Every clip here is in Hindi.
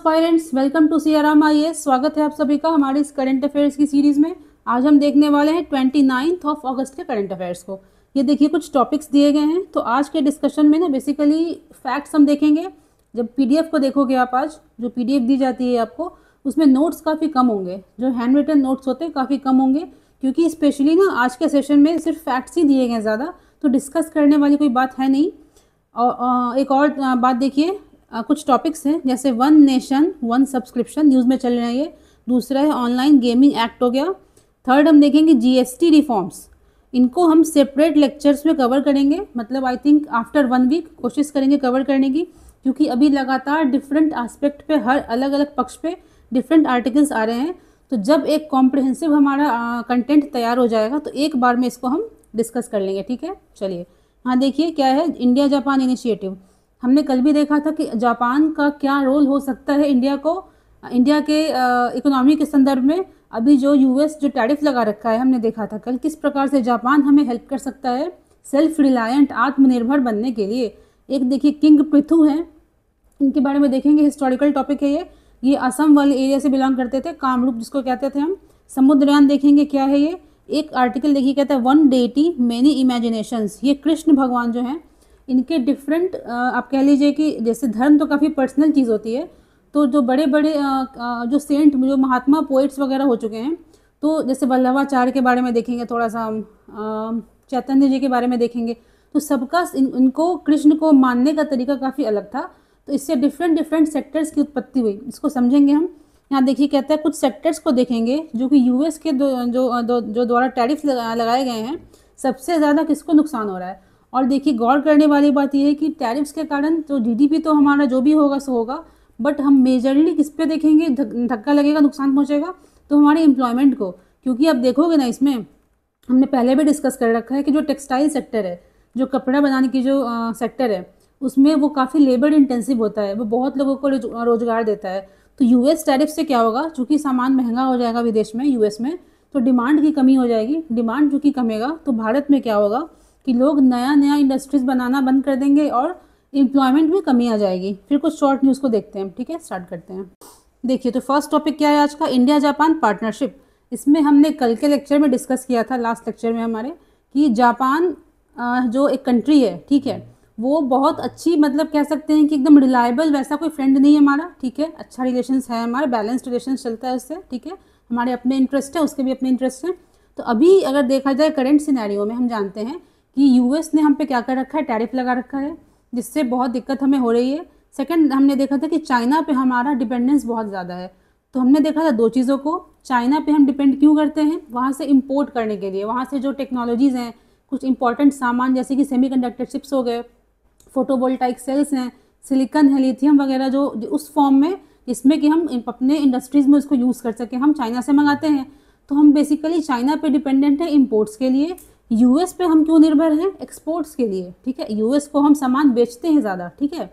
Aspirants, welcome to CRM IAS. स्वागत है आप सभी का हमारे इस करंट अफेयर्स की सीरीज़ में। आज हम देखने वाले हैं 29 अगस्त के करंट अफेयर्स को। ये देखिए कुछ टॉपिक्स दिए गए हैं। तो आज के डिस्कशन में ना बेसिकली फैक्ट्स हम देखेंगे। जब पीडीएफ को देखोगे आप, आज जो पीडीएफ दी जाती है आपको, उसमें नोट्स काफ़ी कम होंगे। जो हैंड रिटन नोट्स होते हैं काफ़ी कम होंगे, क्योंकि स्पेशली ना आज के सेशन में सिर्फ फैक्ट्स ही दिए गए ज़्यादा, तो डिस्कस करने वाली कोई बात है नहीं। और एक और बात देखिए, कुछ टॉपिक्स हैं जैसे one nation one subscription, news में चल रहा है ये। दूसरा है ऑनलाइन गेमिंग एक्ट हो गया। थर्ड हम देखेंगे जीएसटी रिफॉर्म्स। इनको हम सेपरेट लेक्चर्स में कवर करेंगे, मतलब आई थिंक आफ्टर 1 वीक कोशिश करेंगे कवर करने की, क्योंकि अभी लगातार डिफरेंट एस्पेक्ट पे, हर अलग अलग पक्ष पे डिफरेंट आर्टिकल्स आ रहे हैं। तो जब एक कॉम्प्रिहेंसिव हमारा कंटेंट तैयार हो जाएगा तो एक बार में इसको हम डिस्कस कर लेंगे, ठीक है। चलिए हाँ, देखिए क्या है इंडिया जापान इनिशिएटिव। हमने कल भी देखा था कि जापान का क्या रोल हो सकता है इंडिया के इकोनॉमी के संदर्भ में। अभी जो यूएस जो टैरिफ लगा रखा है, हमने देखा था कल किस प्रकार से जापान हमें हेल्प कर सकता है सेल्फ रिलायंट, आत्मनिर्भर बनने के लिए। एक देखिए किंग पृथु हैं, इनके बारे में देखेंगे। हिस्टोरिकल टॉपिक है ये असम वाले एरिया से बिलोंग करते थे, कामरूप जिसको कहते थे हम। समुद्रयान देखेंगे क्या है ये। एक आर्टिकल देखिए कहता है वन डेटी मैनी इमेजिनेशंस। ये कृष्ण भगवान जो हैं, इनके डिफरेंट आप कह लीजिए कि जैसे धर्म तो काफ़ी पर्सनल चीज़ होती है, तो जो बड़े बड़े जो सेंट, जो महात्मा पोइट्स वगैरह हो चुके हैं, तो जैसे वल्लभाचार्य के बारे में देखेंगे, थोड़ा सा चैतन्य जी के बारे में देखेंगे, तो सबका इनको कृष्ण को मानने का तरीका काफ़ी अलग था। तो इससे डिफरेंट डिफरेंट सेक्टर्स की उत्पत्ति हुई, इसको समझेंगे हम। यहाँ देखिए कहता है कुछ सेक्टर्स को देखेंगे जो कि यूएस के जो द्वारा टैरिफ लगाए गए हैं, सबसे ज़्यादा किसको नुकसान हो रहा है। और देखिए गौर करने वाली बात यह है कि टैरिफ्स के कारण जो जीडीपी तो हमारा जो भी होगा सो होगा, बट हम मेजरली किस पे देखेंगे धक्का लगेगा, नुकसान पहुंचेगा, तो हमारे एम्प्लॉयमेंट को। क्योंकि आप देखोगे ना, इसमें हमने पहले भी डिस्कस कर रखा है कि जो टेक्सटाइल सेक्टर है, जो कपड़ा बनाने की जो सेक्टर है, उसमें वो काफ़ी लेबर इंटेंसिव होता है, वो बहुत लोगों को रोजगार देता है। तो यूएस टैरिफ से क्या होगा, चूँकि सामान महंगा हो जाएगा विदेश में, यूएस में, तो डिमांड की कमी हो जाएगी। डिमांड चूँकि कमेगा तो भारत में क्या होगा कि लोग नया नया इंडस्ट्रीज बनाना बंद कर देंगे और एम्प्लॉयमेंट में कमी आ जाएगी। फिर कुछ शॉर्ट न्यूज़ को देखते हैं, ठीक है, स्टार्ट करते हैं। देखिए तो फर्स्ट टॉपिक क्या है आज का, इंडिया जापान पार्टनरशिप। इसमें हमने कल के लेक्चर में डिस्कस किया था, लास्ट लेक्चर में हमारे, कि जापान जो एक कंट्री है, ठीक है, वो बहुत अच्छी, मतलब कह सकते हैं कि एकदम रिलायबल, वैसा कोई फ्रेंड नहीं है हमारा, ठीक है। अच्छा रिलेशंस है हमारा, बैलेंस्ड रिलेशंस चलता है उससे, ठीक है। हमारे अपने इंटरेस्ट है, उसके भी अपने इंटरेस्ट हैं। तो अभी अगर देखा जाए करंट सिनेरियो में, हम जानते हैं कि यूएस ने हम पे क्या कर रखा है, टैरिफ लगा रखा है, जिससे बहुत दिक्कत हमें हो रही है। सेकंड, हमने देखा था कि चाइना पे हमारा डिपेंडेंस बहुत ज़्यादा है। तो हमने देखा था दो चीज़ों को, चाइना पे हम डिपेंड क्यों करते हैं, वहाँ से इंपोर्ट करने के लिए, वहाँ से जो टेक्नोलॉजीज़ हैं, कुछ इंपॉर्टेंट सामान जैसे कि सेमीकंडक्टर चिप्स हो गए, फोटोवोल्टाइक सेल्स हैं, सिलिकॉन है, लिथियम वगैरह, जो उस फॉर्म में जिसमें कि हम अपने इंडस्ट्रीज़ में उसको यूज़ कर सकें, हम चाइना से मंगाते हैं। तो हम बेसिकली चाइना पे डिपेंडेंट है इंपोर्ट्स के लिए। यूएस पे हम क्यों निर्भर हैं, एक्सपोर्ट्स के लिए, ठीक है। यूएस को हम सामान बेचते हैं ज़्यादा, ठीक है।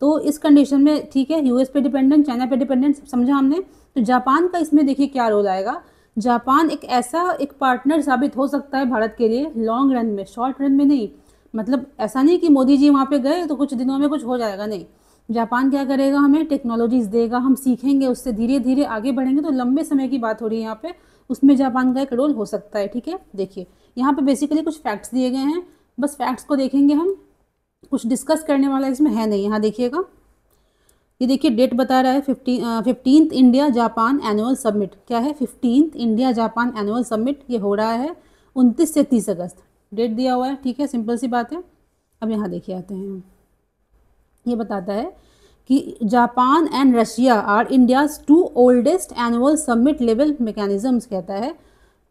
तो इस कंडीशन में ठीक है, यूएस पे डिपेंडेंट, चाइना पे डिपेंडेंट, समझा हमने। तो जापान का इसमें देखिए क्या रोल आएगा। जापान एक ऐसा एक पार्टनर साबित हो सकता है भारत के लिए लॉन्ग रन में, शॉर्ट रन में नहीं। मतलब ऐसा नहीं कि मोदी जी वहाँ पे गए तो कुछ दिनों में कुछ हो जाएगा, नहीं। जापान क्या करेगा, हमें टेक्नोलॉजीज़ देगा, हम सीखेंगे, उससे धीरे धीरे आगे बढ़ेंगे। तो लंबे समय की बात हो रही है यहाँ पे, उसमें जापान का एक रोल हो सकता है, ठीक है। देखिए यहाँ पे बेसिकली कुछ फैक्ट्स दिए गए हैं, बस फैक्ट्स को देखेंगे हम, कुछ डिस्कस करने वाला इसमें है नहीं। यहाँ देखिएगा, ये देखिए डेट बता रहा है 15th India Japan annual summit. क्या है, 15th India Japan annual summit, ये हो रहा है 29 से 30 अगस्त, डेट दिया हुआ है, ठीक है, सिंपल सी बात है। अब यहाँ देखिए आते हैं, ये बताता है कि Japan and Russia are India's 2 oldest annual summit level mechanisms. कहता है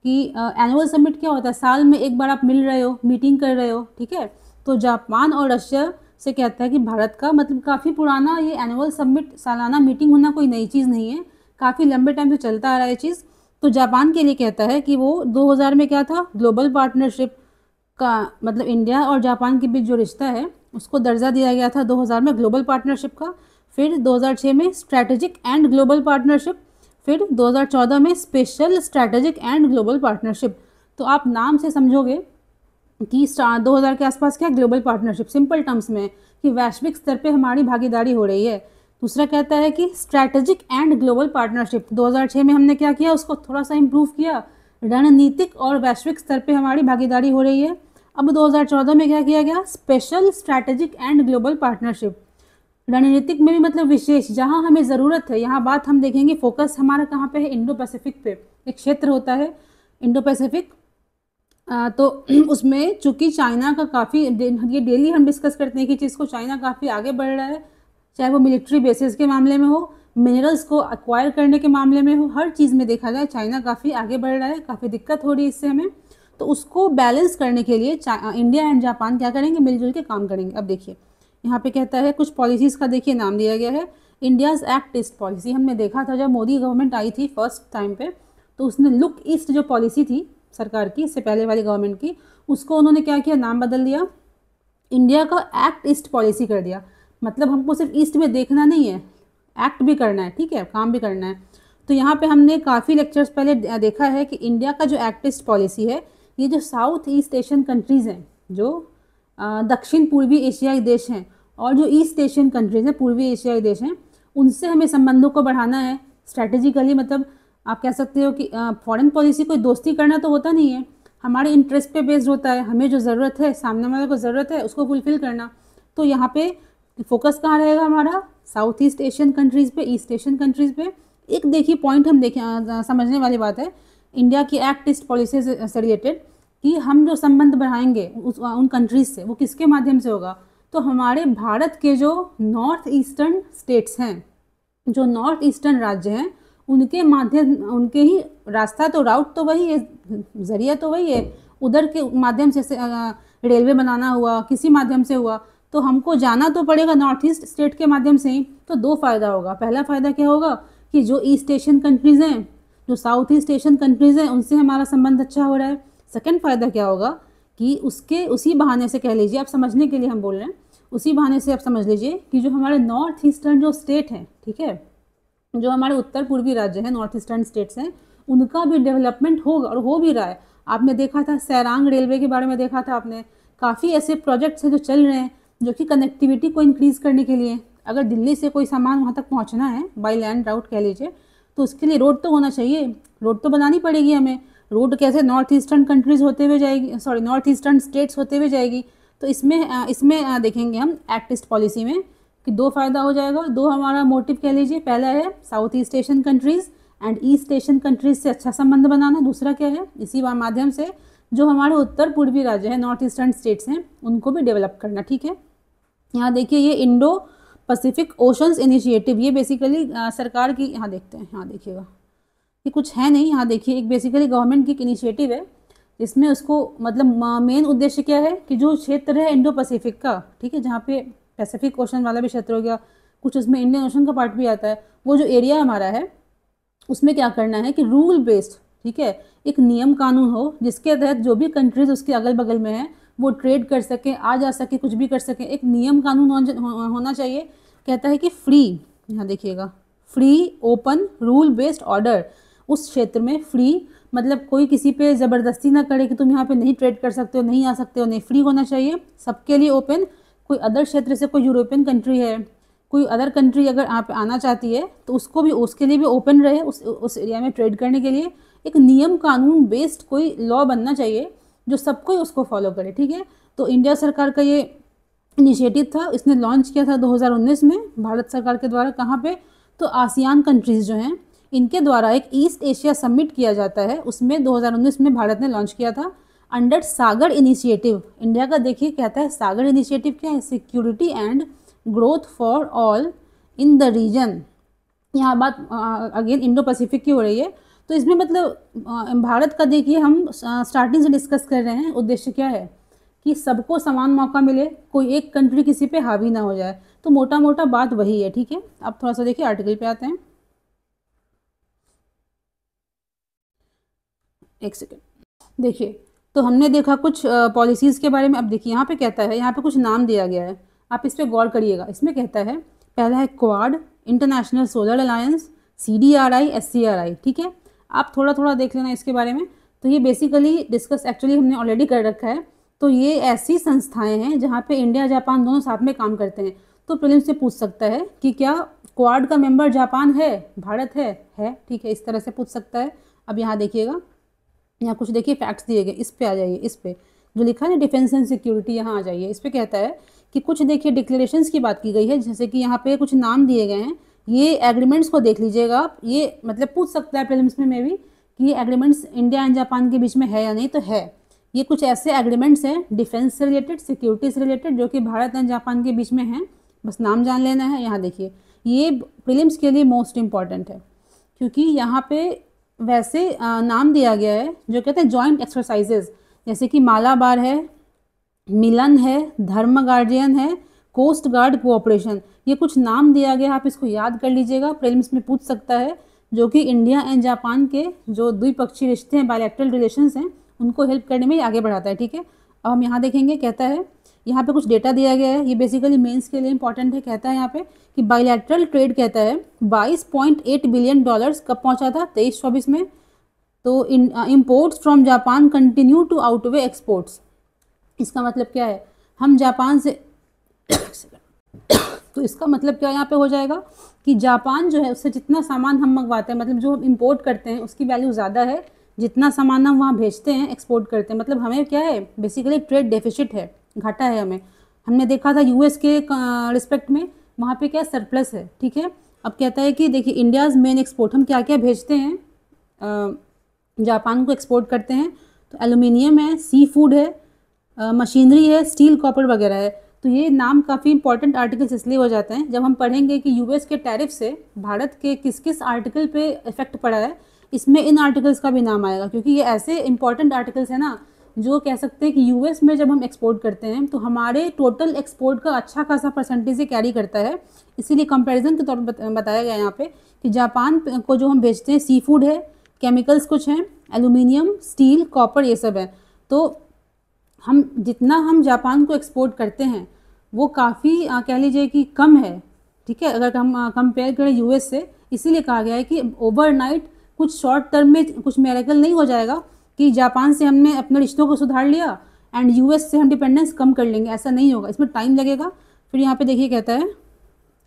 कि एनुअल समिट क्या होता है, साल में एक बार आप मिल रहे हो, मीटिंग कर रहे हो, ठीक है। तो जापान और रशिया से कहता है कि भारत का मतलब काफ़ी पुराना ये एनुअल समिट, सालाना मीटिंग होना कोई नई चीज़ नहीं है, काफ़ी लंबे टाइम से चलता आ रहा है ये चीज़। तो जापान के लिए कहता है कि वो 2000 में क्या था, ग्लोबल पार्टनरशिप का, मतलब इंडिया और जापान के बीच जो रिश्ता है उसको दर्जा दिया गया था 2000 में ग्लोबल पार्टनरशिप का। फिर 2006 में स्ट्रैटेजिक एंड ग्लोबल पार्टनरशिप, फिर 2014 में special strategic and global partnership. तो आप नाम से समझोगे कि 2000 के आसपास क्या ग्लोबल पार्टनरशिप, सिंपल टर्म्स में कि वैश्विक स्तर पे हमारी भागीदारी हो रही है। दूसरा कहता है कि स्ट्रैटेजिक एंड ग्लोबल पार्टनरशिप, 2006 में हमने क्या किया, उसको थोड़ा सा इम्प्रूव किया, रणनीतिक और वैश्विक स्तर पे हमारी भागीदारी हो रही है। अब 2014 में क्या किया गया, special strategic and global partnership, रणनीतिक में भी मतलब विशेष, जहां हमें ज़रूरत है, यहाँ बात हम देखेंगे, फोकस हमारा कहाँ पे है, इंडो पैसिफिक पे, एक क्षेत्र होता है इंडो पैसिफिक। तो उसमें चूंकि चाइना का काफ़ी, ये डेली हम डिस्कस करते हैं कि चीज़ को, चाइना काफ़ी आगे बढ़ रहा है, चाहे वो मिलिट्री बेसिस के मामले में हो, मिनरल्स को एक्वायर करने के मामले में हो, हर चीज़ में देखा जाए चाइना काफ़ी आगे बढ़ रहा है, काफ़ी दिक्कत हो रही है इससे हमें। तो उसको बैलेंस करने के लिए इंडिया एंड जापान क्या करेंगे, मिलजुल के काम करेंगे। अब देखिए यहाँ पे कहता है कुछ पॉलिसीज़ का देखिए नाम दिया गया है, इंडियाज़ एक्ट ईस्ट पॉलिसी। हमने देखा था जब मोदी गवर्नमेंट आई थी फर्स्ट टाइम पे, तो उसने लुक ईस्ट जो पॉलिसी थी सरकार की, इससे पहले वाली गवर्नमेंट की, उसको उन्होंने क्या किया, नाम बदल दिया, इंडिया का एक्ट ईस्ट पॉलिसी कर दिया। मतलब हमको सिर्फ ईस्ट में देखना नहीं है, एक्ट भी करना है, ठीक है, काम भी करना है। तो यहाँ पे हमने काफ़ी लेक्चर्स पहले देखा है कि इंडिया का जो एक्ट ईस्ट पॉलिसी है, ये जो साउथ ईस्ट एशियन कंट्रीज़ हैं, जो दक्षिण पूर्वी एशियाई देश हैं, और जो ईस्ट एशियन कंट्रीज़ हैं, पूर्वी एशियाई देश हैं, उनसे हमें संबंधों को बढ़ाना है स्ट्रैटेजिकली। मतलब आप कह सकते हो कि फॉरेन पॉलिसी कोई दोस्ती करना तो होता नहीं है, हमारे इंटरेस्ट पे बेस्ड होता है, हमें जो ज़रूरत है, सामने वाले को ज़रूरत है, उसको फुलफ़िल करना। तो यहाँ पे फोकस कहाँ रहेगा हमारा, साउथ ईस्ट एशियन कंट्रीज़ पे, ईस्ट एशियन कंट्रीज़ पे। एक देखिए पॉइंट हम देखें, समझने वाली बात है इंडिया की एक्ट ईस्ट पॉलिसी से रिलेटेड, कि हम जो संबंध बढ़ाएंगे उन कंट्रीज़ से, वो किसके माध्यम से होगा, तो हमारे भारत के जो नॉर्थ ईस्टर्न स्टेट्स हैं, जो नॉर्थ ईस्टर्न राज्य हैं, उनके माध्यम, उनके ही रास्ता, तो राउट तो वही है, ज़रिया तो वही है, उधर के माध्यम से रेलवे बनाना हुआ, किसी माध्यम से हुआ, तो हमको जाना तो पड़ेगा नॉर्थ ईस्ट स्टेट के माध्यम से ही। तो दो फ़ायदा होगा, पहला फ़ायदा क्या होगा कि जो ईस्ट एशियन कंट्रीज़ हैं, जो साउथ ईस्ट एशियन कंट्रीज़ हैं, उनसे हमारा संबंध अच्छा हो रहा है। सेकेंड फ़ायदा क्या होगा कि उसी बहाने से, कह लीजिए, आप समझने के लिए हम बोल रहे हैं, उसी बहाने से आप समझ लीजिए कि जो हमारे नॉर्थ ईस्टर्न जो स्टेट हैं, ठीक है, जो हमारे उत्तर पूर्वी राज्य हैं, नॉर्थ ईस्टर्न स्टेट्स हैं, उनका भी डेवलपमेंट होगा, और हो भी रहा है। आपने देखा था सैरांग रेलवे के बारे में देखा था आपने, काफ़ी ऐसे प्रोजेक्ट्स हैं जो चल रहे हैं, जो कि कनेक्टिविटी को इंक्रीज़ करने के लिए, अगर दिल्ली से कोई सामान वहाँ तक पहुँचना है बाई लैंड राउट कह लीजिए, तो उसके लिए रोड तो होना चाहिए, रोड तो बनानी पड़ेगी हमें। रोड कैसे, नॉर्थ ईस्टर्न कंट्रीज़ होते हुए जाएगी, सॉरी नॉर्थ ईस्टर्न स्टेट्स होते हुए जाएगी। तो इसमें देखेंगे हम एक्ट ईस्ट पॉलिसी में कि दो फ़ायदा हो जाएगा, दो हमारा मोटिव कह लीजिए, पहला है south east Asian countries and east Asian countries से अच्छा संबंध बनाना, दूसरा क्या है, इसी माध्यम से जो हमारे उत्तर पूर्वी राज्य हैं, नॉर्थ ईस्टर्न स्टेट्स हैं, उनको भी डेवलप करना, ठीक है। यहाँ देखिए ये इंडो पैसिफिक ओशंस इनिशिएटिव, ये बेसिकली सरकार की, यहाँ देखते हैं, यहाँ देखिएगा, ये कुछ है नहीं, यहाँ देखिए एक बेसिकली गवर्नमेंट की एक इनिशिएटिव है, जिसमें उसको मतलब मेन उद्देश्य क्या है कि जो क्षेत्र है इंडो पैसिफिक का, ठीक है, जहाँ पे पैसिफिक ओशन वाला भी क्षेत्र हो गया, कुछ उसमें इंडियन ओशन का पार्ट भी आता है, वो जो एरिया हमारा है, उसमें क्या करना है कि रूल बेस्ड, ठीक है, एक नियम कानून हो, जिसके तहत जो भी कंट्रीज उसके अगल बगल में है वो ट्रेड कर सके, आ जा सके, कुछ भी कर सके, एक नियम कानून होना चाहिए। कहता है कि फ्री, यहाँ देखिएगा, free open rule based order, उस क्षेत्र में फ्री मतलब कोई किसी पे ज़बरदस्ती ना करे कि तुम यहाँ पे नहीं ट्रेड कर सकते हो, नहीं आ सकते हो, नहीं, फ्री होना चाहिए, सबके लिए ओपन। कोई अदर क्षेत्र से, कोई यूरोपियन कंट्री है, कोई अदर कंट्री अगर आप आना चाहती है तो उसको भी, उसके लिए भी ओपन रहे, उस एरिया में ट्रेड करने के लिए। एक नियम कानून बेस्ड कोई लॉ बनना चाहिए जो सबको उसको फॉलो करे, ठीक है। तो इंडिया सरकार का ये इनिशिएटिव था, इसने लॉन्च किया था 2019 में भारत सरकार के द्वारा। कहाँ पे, तो आसियान कंट्रीज़ जो हैं इनके द्वारा एक ईस्ट एशिया समिट किया जाता है, उसमें 2019 में भारत ने लॉन्च किया था अंडर सागर इनिशिएटिव। इंडिया का देखिए कहता है सागर इनिशिएटिव क्या है, security and growth for all in the region. यहाँ बात अगेन इंडो पैसिफिक की हो रही है, तो इसमें मतलब भारत का देखिए हम स्टार्टिंग से डिस्कस कर रहे हैं, उद्देश्य क्या है कि सबको समान मौका मिले, कोई एक कंट्री किसी पे हावी ना हो जाए। तो मोटा मोटा बात वही है, ठीक है। अब थोड़ा सा देखिए आर्टिकल पे आते हैं, एक सेकेंड देखिए। तो हमने देखा कुछ पॉलिसीज़ के बारे में। अब देखिए यहाँ पे कहता है, यहाँ पे कुछ नाम दिया गया है, आप इस पर गौर करिएगा। इसमें कहता है पहला है quad, international solar alliance, CDRI, SCRI, ठीक है। आप थोड़ा थोड़ा देख लेना इसके बारे में। तो ये बेसिकली डिस्कस एक्चुअली हमने ऑलरेडी कर रखा है। तो ये ऐसी संस्थाएं हैं जहाँ पे इंडिया जापान दोनों साथ में काम करते हैं। तो प्रीलिम्स से पूछ सकता है कि क्या क्वाड का मेंबर जापान है, भारत है, ठीक है, इस तरह से पूछ सकता है। अब यहाँ देखिएगा, यहाँ कुछ देखिए फैक्ट्स दिए गए, इस पे आ जाइए, इस पे जो लिखा है ना डिफेंस एंड सिक्योरिटी, यहाँ आ जाइए। इस पे कहता है कि कुछ देखिए डिक्लेरेशंस की बात की गई है, जैसे कि यहाँ पे कुछ नाम दिए गए हैं, ये एग्रीमेंट्स को देख लीजिएगा आप। ये मतलब पूछ सकता है प्रीलिम्स में भी कि ये एग्रीमेंट्स इंडिया एंड जापान के बीच में है या नहीं, तो है। ये कुछ ऐसे एग्रीमेंट्स हैं डिफेंस से रिलेटेड, सिक्योरिटी से रिलेटेड, जो कि भारत एंड जापान के बीच में हैं, बस नाम जान लेना है। यहाँ देखिए, ये प्रीलिम्स के लिए मोस्ट इम्पॉर्टेंट है, क्योंकि यहाँ पे वैसे नाम दिया गया है जो कहते हैं जॉइंट एक्सरसाइजेज, जैसे कि मालाबार है, मिलन है, धर्म गार्जियन है, कोस्ट गार्ड कोऑपरेशन, ये कुछ नाम दिया गया, आप इसको याद कर लीजिएगा, प्रीलिम्स में पूछ सकता है, जो कि इंडिया एंड जापान के जो द्विपक्षीय रिश्ते हैं, बायलैटरल रिलेशंस हैं, उनको हेल्प करने में आगे बढ़ाता है, ठीक है। अब हम यहाँ देखेंगे, कहता है यहाँ पे कुछ डेटा दिया गया है, ये बेसिकली मेंस के लिए इंपॉर्टेंट है। कहता है यहाँ पे कि बायलैटरल ट्रेड कहता है 22.8 बिलियन डॉलर्स कब पहुँचा था, 23-24 में। तो imports from Japan continue to outweigh exports, इसका मतलब क्या है, हम जापान से तो इसका मतलब क्या यहाँ पे हो जाएगा कि जापान जो है उससे जितना सामान हम मंगवाते हैं, मतलब जो हम इम्पोर्ट करते हैं, उसकी वैल्यू ज़्यादा है जितना सामान हम वहाँ भेजते हैं, एक्सपोर्ट करते हैं। मतलब हमें क्या है, बेसिकली ट्रेड डेफिसिट है, घाटा है हमें। हमने देखा था यूएस के रिस्पेक्ट में, वहाँ पे क्या सरप्लस है, ठीक है। अब कहता है कि देखिए इंडियाज़ मेन एक्सपोर्ट, हम क्या क्या भेजते हैं, जापान को एक्सपोर्ट करते हैं, तो एल्यूमिनियम है, सी फूड है, मशीनरी है, स्टील कॉपर वगैरह है। तो ये नाम काफ़ी इंपॉर्टेंट आर्टिकल्स इसलिए हो जाते हैं, जब हम पढ़ेंगे कि यूएस के टैरिफ से भारत के किस किस आर्टिकल पे इफेक्ट पड़ा है, इसमें इन आर्टिकल्स का भी नाम आएगा, क्योंकि ये ऐसे इंपॉर्टेंट आर्टिकल्स हैं ना, जो कह सकते हैं कि यूएस में जब हम एक्सपोर्ट करते हैं तो हमारे टोटल एक्सपोर्ट का अच्छा खासा परसेंटेज ये कैरी करता है। इसीलिए कंपैरिजन के तौर पर बताया गया यहाँ पे कि जापान को जो हम भेजते हैं, सी फूड है, केमिकल्स कुछ हैं, एल्यूमिनियम, स्टील, कॉपर, ये सब है। तो जितना हम जापान को एक्सपोर्ट करते हैं वो काफ़ी कह लीजिए कि कम है, ठीक है, अगर हम कंपेयर करें यूएस से। इसीलिए कहा गया है कि ओवरनाइट कुछ शॉर्ट टर्म में कुछ मेरेकल नहीं हो जाएगा कि जापान से हमने अपने रिश्तों को सुधार लिया एंड यूएस से हम डिपेंडेंस कम कर लेंगे, ऐसा नहीं होगा, इसमें टाइम लगेगा। फिर यहाँ पे देखिए कहता है,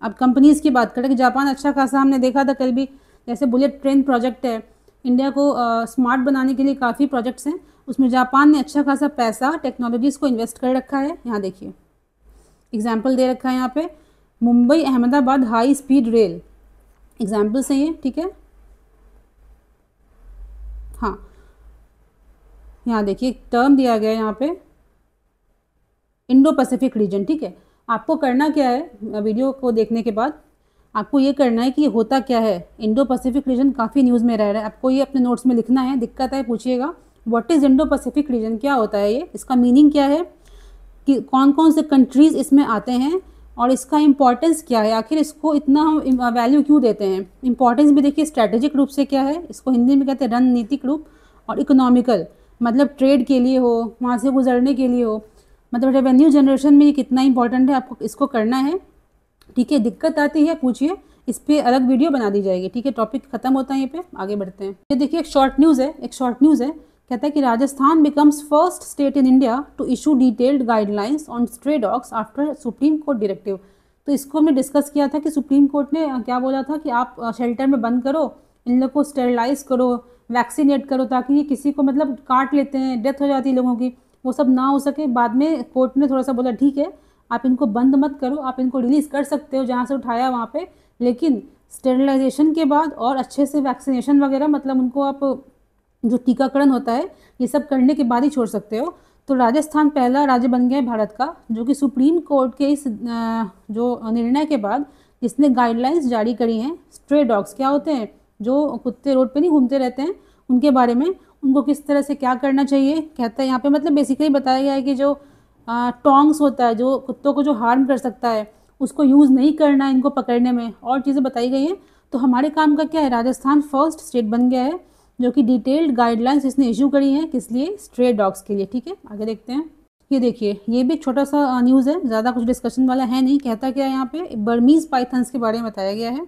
अब कंपनीज़ की बात करें कि जापान अच्छा खासा, हमने देखा था कल भी, जैसे बुलेट ट्रेन प्रोजेक्ट है, इंडिया को स्मार्ट बनाने के लिए काफ़ी प्रोजेक्ट्स हैं, उसमें जापान ने अच्छा खासा पैसा टेक्नोलॉजीज़ को इन्वेस्ट कर रखा है। यहाँ देखिए एग्जाम्पल दे रखा है यहाँ पे, Mumbai Ahmedabad high speed rail, examples हैं ये, ठीक है। हाँ, यहाँ देखिए टर्म दिया गया है यहाँ पे, इंडो पैसिफिक रीजन, ठीक है। आपको करना क्या है, वीडियो को देखने के बाद आपको ये करना है कि ये होता क्या है। इंडो पैसिफिक रीजन काफ़ी न्यूज़ में रह रहा है, आपको ये अपने नोट्स में लिखना है, दिक्कत है पूछिएगा, what is Indo Pacific region, क्या होता है ये, इसका मीनिंग क्या है, कि कौन कौन से कंट्रीज़ इसमें आते हैं और इसका इंपॉर्टेंस क्या है, आखिर इसको इतना हम वैल्यू क्यों देते हैं। इंपॉर्टेंस भी देखिए स्ट्रैटेजिक रूप से क्या है, इसको हिंदी में कहते हैं रणनीतिक रूप, और इकोनॉमिकल, मतलब ट्रेड के लिए हो, वहाँ से गुजरने के लिए हो, मतलब रेवेन्यू जनरेशन में ये कितना इंपॉर्टेंट है, आपको इसको करना है, ठीक है। दिक्कत आती है पूछिए, इस पर अलग वीडियो बना दी जाएगी, ठीक है। टॉपिक खत्म होता है, ये पे आगे बढ़ते हैं। ये देखिए एक शॉर्ट न्यूज़ है, कहता है कि Rajasthan becomes first state in India to issue detailed guidelines on stray dogs after supreme court directive. तो इसको हमने डिस्कस किया था कि सुप्रीम कोर्ट ने क्या बोला था कि आप शेल्टर में बंद करो, इन लोग को स्टेरिलाइज करो, वैक्सीनेट करो, ताकि ये किसी को मतलब काट लेते हैं, डेथ हो जाती है लोगों की, वो सब ना हो सके। बाद में कोर्ट ने थोड़ा सा बोला ठीक है, आप इनको बंद मत करो, आप इनको रिलीज़ कर सकते हो जहाँ से उठाया वहाँ पे, लेकिन स्टेरिलाइजेशन के बाद और अच्छे से वैक्सीनेशन वगैरह, मतलब उनको आप जो टीकाकरण होता है ये सब करने के बाद ही छोड़ सकते हो। तो राजस्थान पहला राज्य बन गया है भारत का जो कि सुप्रीम कोर्ट के इस जो निर्णय के बाद जिसने गाइडलाइंस जारी करी हैं, स्ट्रे डॉग्स क्या होते हैं, जो कुत्ते रोड पे नहीं घूमते रहते हैं, उनके बारे में, उनको किस तरह से क्या करना चाहिए। कहता है यहाँ पे मतलब बेसिकली बताया गया है कि जो टोंग्स होता है, जो कुत्तों को जो हार्म कर सकता है, उसको यूज़ नहीं करना है इनको पकड़ने में, और चीज़ें बताई गई हैं। तो हमारे काम का क्या है, राजस्थान फर्स्ट स्टेट बन गया है जो कि डिटेल्ड गाइडलाइंस इसने इशू करी हैं, किस लिए, स्ट्रे डॉग्स के लिए, ठीक है। आगे देखते हैं। ये देखिए, ये भी एक छोटा सा न्यूज़ है, ज़्यादा कुछ डिस्कशन वाला है नहीं। कहता क्या है यहाँ पे, बर्मीज़ पाइथन्स के बारे में बताया गया है।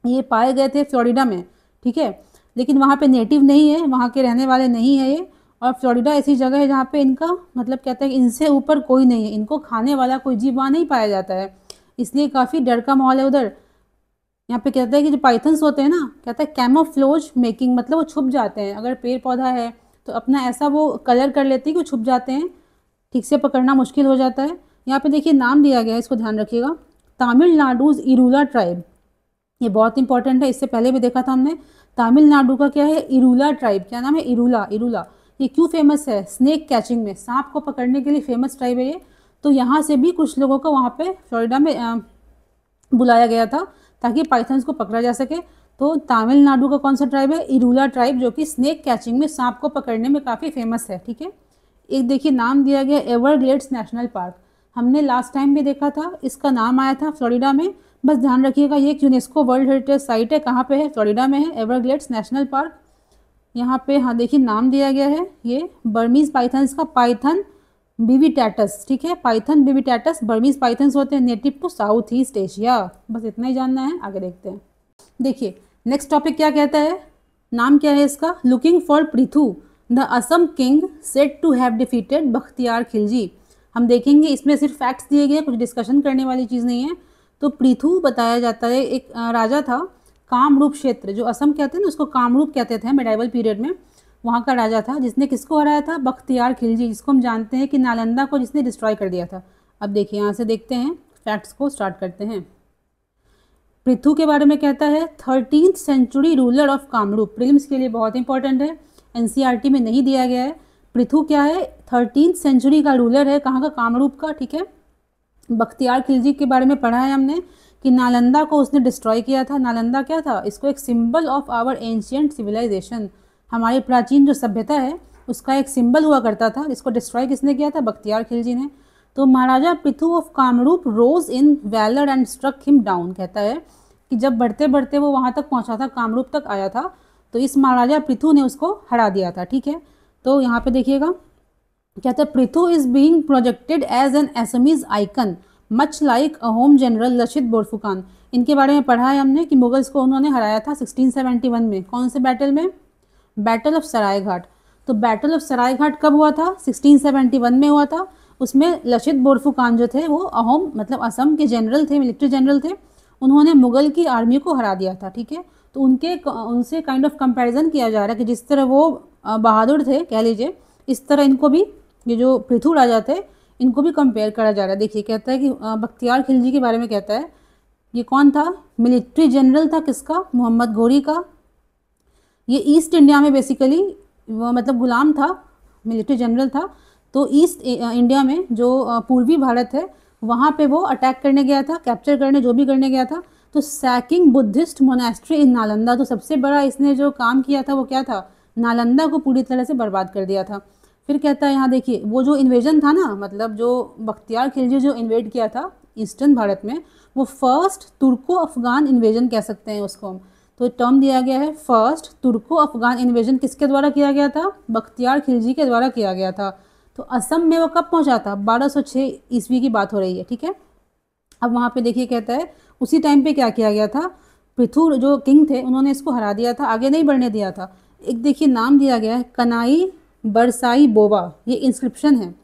ये पाए गए थे फ्लोरिडा में, ठीक है, लेकिन वहाँ पे नेटिव नहीं है, वहाँ के रहने वाले नहीं है ये, और फ्लोरिडा ऐसी जगह है जहाँ पे इनका मतलब कहता है कि इनसे ऊपर कोई नहीं है, इनको खाने वाला कोई जीव वहाँ नहीं पाया जाता है, इसलिए काफ़ी डर का माहौल है उधर। यहाँ पे कहता है कि जो पाइथन्स होते हैं ना, कहता है कैमोफ्लोज मेकिंग, मतलब वो छुप जाते हैं। अगर पेड़ पौधा है तो अपना ऐसा वो कलर कर लेते हैं कि वो छुप जाते हैं, ठीक से पकड़ना मुश्किल हो जाता है। यहाँ पे देखिए नाम दिया गया है, इसको ध्यान रखिएगा, तमिलनाडुज इरूला ट्राइब। ये बहुत इंपॉर्टेंट है, इससे पहले भी देखा था हमने। तमिलनाडु का क्या है, इरूला ट्राइब। क्या नाम है, इरूला। इरूला ये क्यों फेमस है, स्नेक कैचिंग में, सांप को पकड़ने के लिए फेमस ट्राइब है ये। तो यहाँ से भी कुछ लोगों को वहाँ पे फ्लोरिडा में बुलाया गया था ताकि पाइथन्स को पकड़ा जा सके। तो तमिलनाडु का कौन सा ट्राइब है, इरूला ट्राइब, जो कि स्नेक कैचिंग में, सांप को पकड़ने में काफ़ी फेमस है। ठीक है, एक देखिए नाम दिया गया एवरग्लेड्स नेशनल पार्क। हमने लास्ट टाइम भी देखा था, इसका नाम आया था फ्लोरिडा में। बस ध्यान रखिएगा ये एक यूनेस्को वर्ल्ड हेरिटेज साइट है। कहाँ पे है, फ्लोरिडा में है, एवरग्लेड्स नेशनल पार्क। यहाँ पे हाँ देखिए नाम दिया गया है, ये बर्मीज पाइथन्स का, पाइथन बिविटैटस। ठीक है, पाइथन बिविटैटस बर्मीज पाइथन्स होते हैं, native to south east Asia. बस इतना ही जानना है, आगे देखते हैं। देखिए नेक्स्ट टॉपिक क्या कहता है, नाम क्या है इसका, looking for Prithu the Assam king said to have defeated Bakhtiyar Khilji. हम देखेंगे इसमें सिर्फ फैक्ट्स दिए गए, कुछ डिस्कशन करने वाली चीज़ नहीं है। तो पृथु बताया जाता है एक राजा था, कामरूप क्षेत्र, जो असम कहते हैं ना उसको कामरूप कहते थे मेडाइवल पीरियड में, वहाँ का राजा था जिसने किसको हराया था, बख्तियार खिलजी, जिसको हम जानते हैं कि नालंदा को जिसने डिस्ट्रॉय कर दिया था। अब देखिए यहाँ से देखते हैं, फैक्ट्स को स्टार्ट करते हैं। पृथु के बारे में कहता है 13th century ruler of Kamrup. Prelims के लिए बहुत इंपॉर्टेंट है, एनसीईआरटी में नहीं दिया गया है। पृथु क्या है, 13th सेंचुरी का रूलर है, कहाँ का, कामरूप का। ठीक है, बख्तियार खिलजी के बारे में पढ़ा है हमने कि नालंदा को उसने डिस्ट्रॉय किया था। नालंदा क्या था, इसको एक symbol of our ancient civilisation, हमारी प्राचीन जो सभ्यता है उसका एक सिंबल हुआ करता था। इसको डिस्ट्रॉय किसने किया था, बख्तियार खिलजी ने। तो Maharaja Prithu of Kamrup rose in valour and struck him down. कहता है कि जब बढ़ते बढ़ते वो वहाँ तक पहुँचा था, कामरूप तक आया था, तो इस महाराजा पृथु ने उसको हरा दिया था। ठीक है, तो यहाँ पे देखिएगा, कहता है Prithu is being projected as an Assamese icon much like a home general Lachit Borphukan. इनके बारे में पढ़ा है हमने कि मुगल्स को उन्होंने हराया था 1671 में। कौन से बैटल में, बैटल ऑफ सरायघाट। तो बैटल ऑफ सरायघाट कब हुआ था, 1671 में हुआ था। उसमें लचित बोरफुकान जो थे वो अहोम मतलब असम के जनरल थे, मिलिट्री जनरल थे, उन्होंने मुगल की आर्मी को हरा दिया था। ठीक है, तो उनसे काइंड ऑफ कंपैरिजन किया जा रहा है कि जिस तरह वो बहादुर थे कह लीजिए, इस तरह इनको भी, ये जो पृथु राजा थे, इनको भी कंपेयर करा जा रहा है। देखिए कहता है कि बख्तियार खिलजी के बारे में कहता है, ये कौन था, मिलिट्री जनरल था, किसका, मोहम्मद घोरी का। ये ईस्ट इंडिया में बेसिकली वो मतलब गुलाम था, मिलिट्री जनरल था। तो ईस्ट इंडिया में जो पूर्वी भारत है वहाँ पे वो अटैक करने गया था, कैप्चर करने, जो भी करने गया था। तो सैकिंग बुद्धिस्ट मोनेस्ट्री इन नालंदा, तो सबसे बड़ा इसने जो काम किया था वो क्या था, नालंदा को पूरी तरह से बर्बाद कर दिया था। फिर कहता है यहाँ देखिए, वो जो इन्वेजन था ना, मतलब जो बख्तियार खिलजी जो इन्वेड किया था ईस्टर्न भारत में, वो फर्स्ट तुर्को अफगान इन्वेजन कह सकते हैं उसको हम। तो टर्म दिया गया है फर्स्ट तुर्को अफगान इन्वेजन, किसके द्वारा किया गया था, बख्तियार खिलजी के द्वारा किया गया था। तो असम में वो कब पहुंचा था, 1206 ईस्वी की बात हो रही है। ठीक है, अब वहाँ पे देखिए कहता है उसी टाइम पे क्या किया गया था, पृथु जो किंग थे उन्होंने इसको हरा दिया था, आगे नहीं बढ़ने दिया था। एक देखिए नाम दिया गया है कनाई बरसाई बोवा, ये इंस्क्रिप्शन है,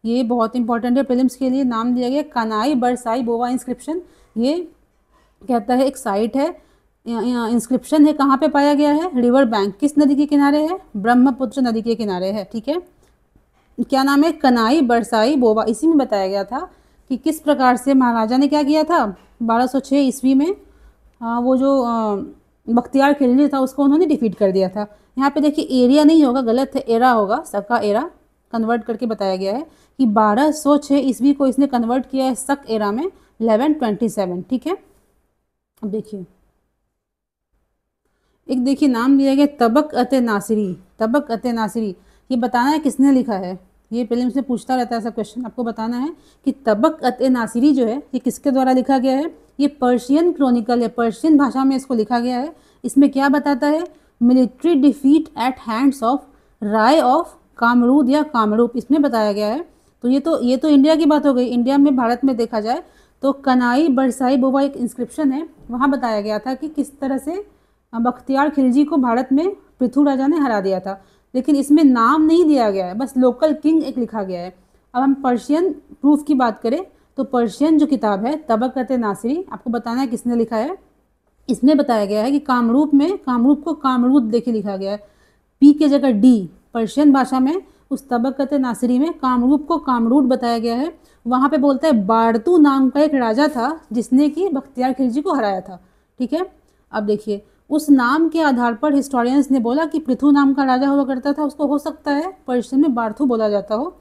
ये बहुत इंपॉर्टेंट है प्रीलिम्स के लिए। नाम दिया गया कनाई बरसाई बोवा इंस्क्रिप्शन। ये कहता है एक साइट है, इंस्क्रिप्शन है, कहाँ पे पाया गया है, रिवर बैंक, किस नदी के किनारे है, ब्रह्मपुत्र नदी के किनारे है। ठीक है, क्या नाम है, कनाई बरसाई बोवा। इसी में बताया गया था कि किस प्रकार से महाराजा ने क्या किया था 1206 ईस्वी में, वो जो बख्तियार खिलजी था उसको उन्होंने डिफीट कर दिया था। यहाँ पे देखिए एरिया नहीं होगा, गलत है, एरा होगा, सका एरा कन्वर्ट करके बताया गया है कि 1206 ईस्वी को इसने कन्वर्ट किया है सक एरा में 1127। ठीक है, अब देखिए एक देखिए नाम दिया गया तबक अते नासिरी। तबक अते नासिरी, ये बताना है किसने लिखा है, ये प्रीलिम्स में पूछता रहता है ऐसा क्वेश्चन, आपको बताना है कि तबक अते नासिरी जो है ये किसके द्वारा लिखा गया है। ये पर्शियन क्रॉनिकल है, पर्शियन भाषा में इसको लिखा गया है। इसमें क्या बताता है, military defeat at hands of Rai of Kamrud या कामरूप, इसमें बताया गया है। तो ये तो इंडिया की बात हो गई। इंडिया में भारत में देखा जाए तो कनाई बरसाई बोवा एक इंस्क्रिप्शन है, वहाँ बताया गया था कि किस तरह से बख्तियार खिलजी को भारत में पृथु राजा ने हरा दिया था। लेकिन इसमें नाम नहीं दिया गया है, बस लोकल किंग एक लिखा गया है। अब हम पर्शियन प्रूफ की बात करें तो पर्शियन जो किताब है तबकत नासिरी, आपको बताना है किसने लिखा है, इसमें बताया गया है कि कामरूप में, कामरूप को कामरूप देखिए लिखा गया है, पी के जगह डी, पर्शियन भाषा में उस तबक़त नासिरी में कामरूप को कामरूप बताया गया है। वहाँ पे बोलता है बारतू नाम का एक राजा था जिसने कि बख्तियार खिलजी को हराया था। ठीक है, अब देखिए उस नाम के आधार पर हिस्टोरियंस ने बोला कि पृथु नाम का राजा हुआ करता था, उसको हो सकता है पर्शियन में बारथू बोला जाता हो।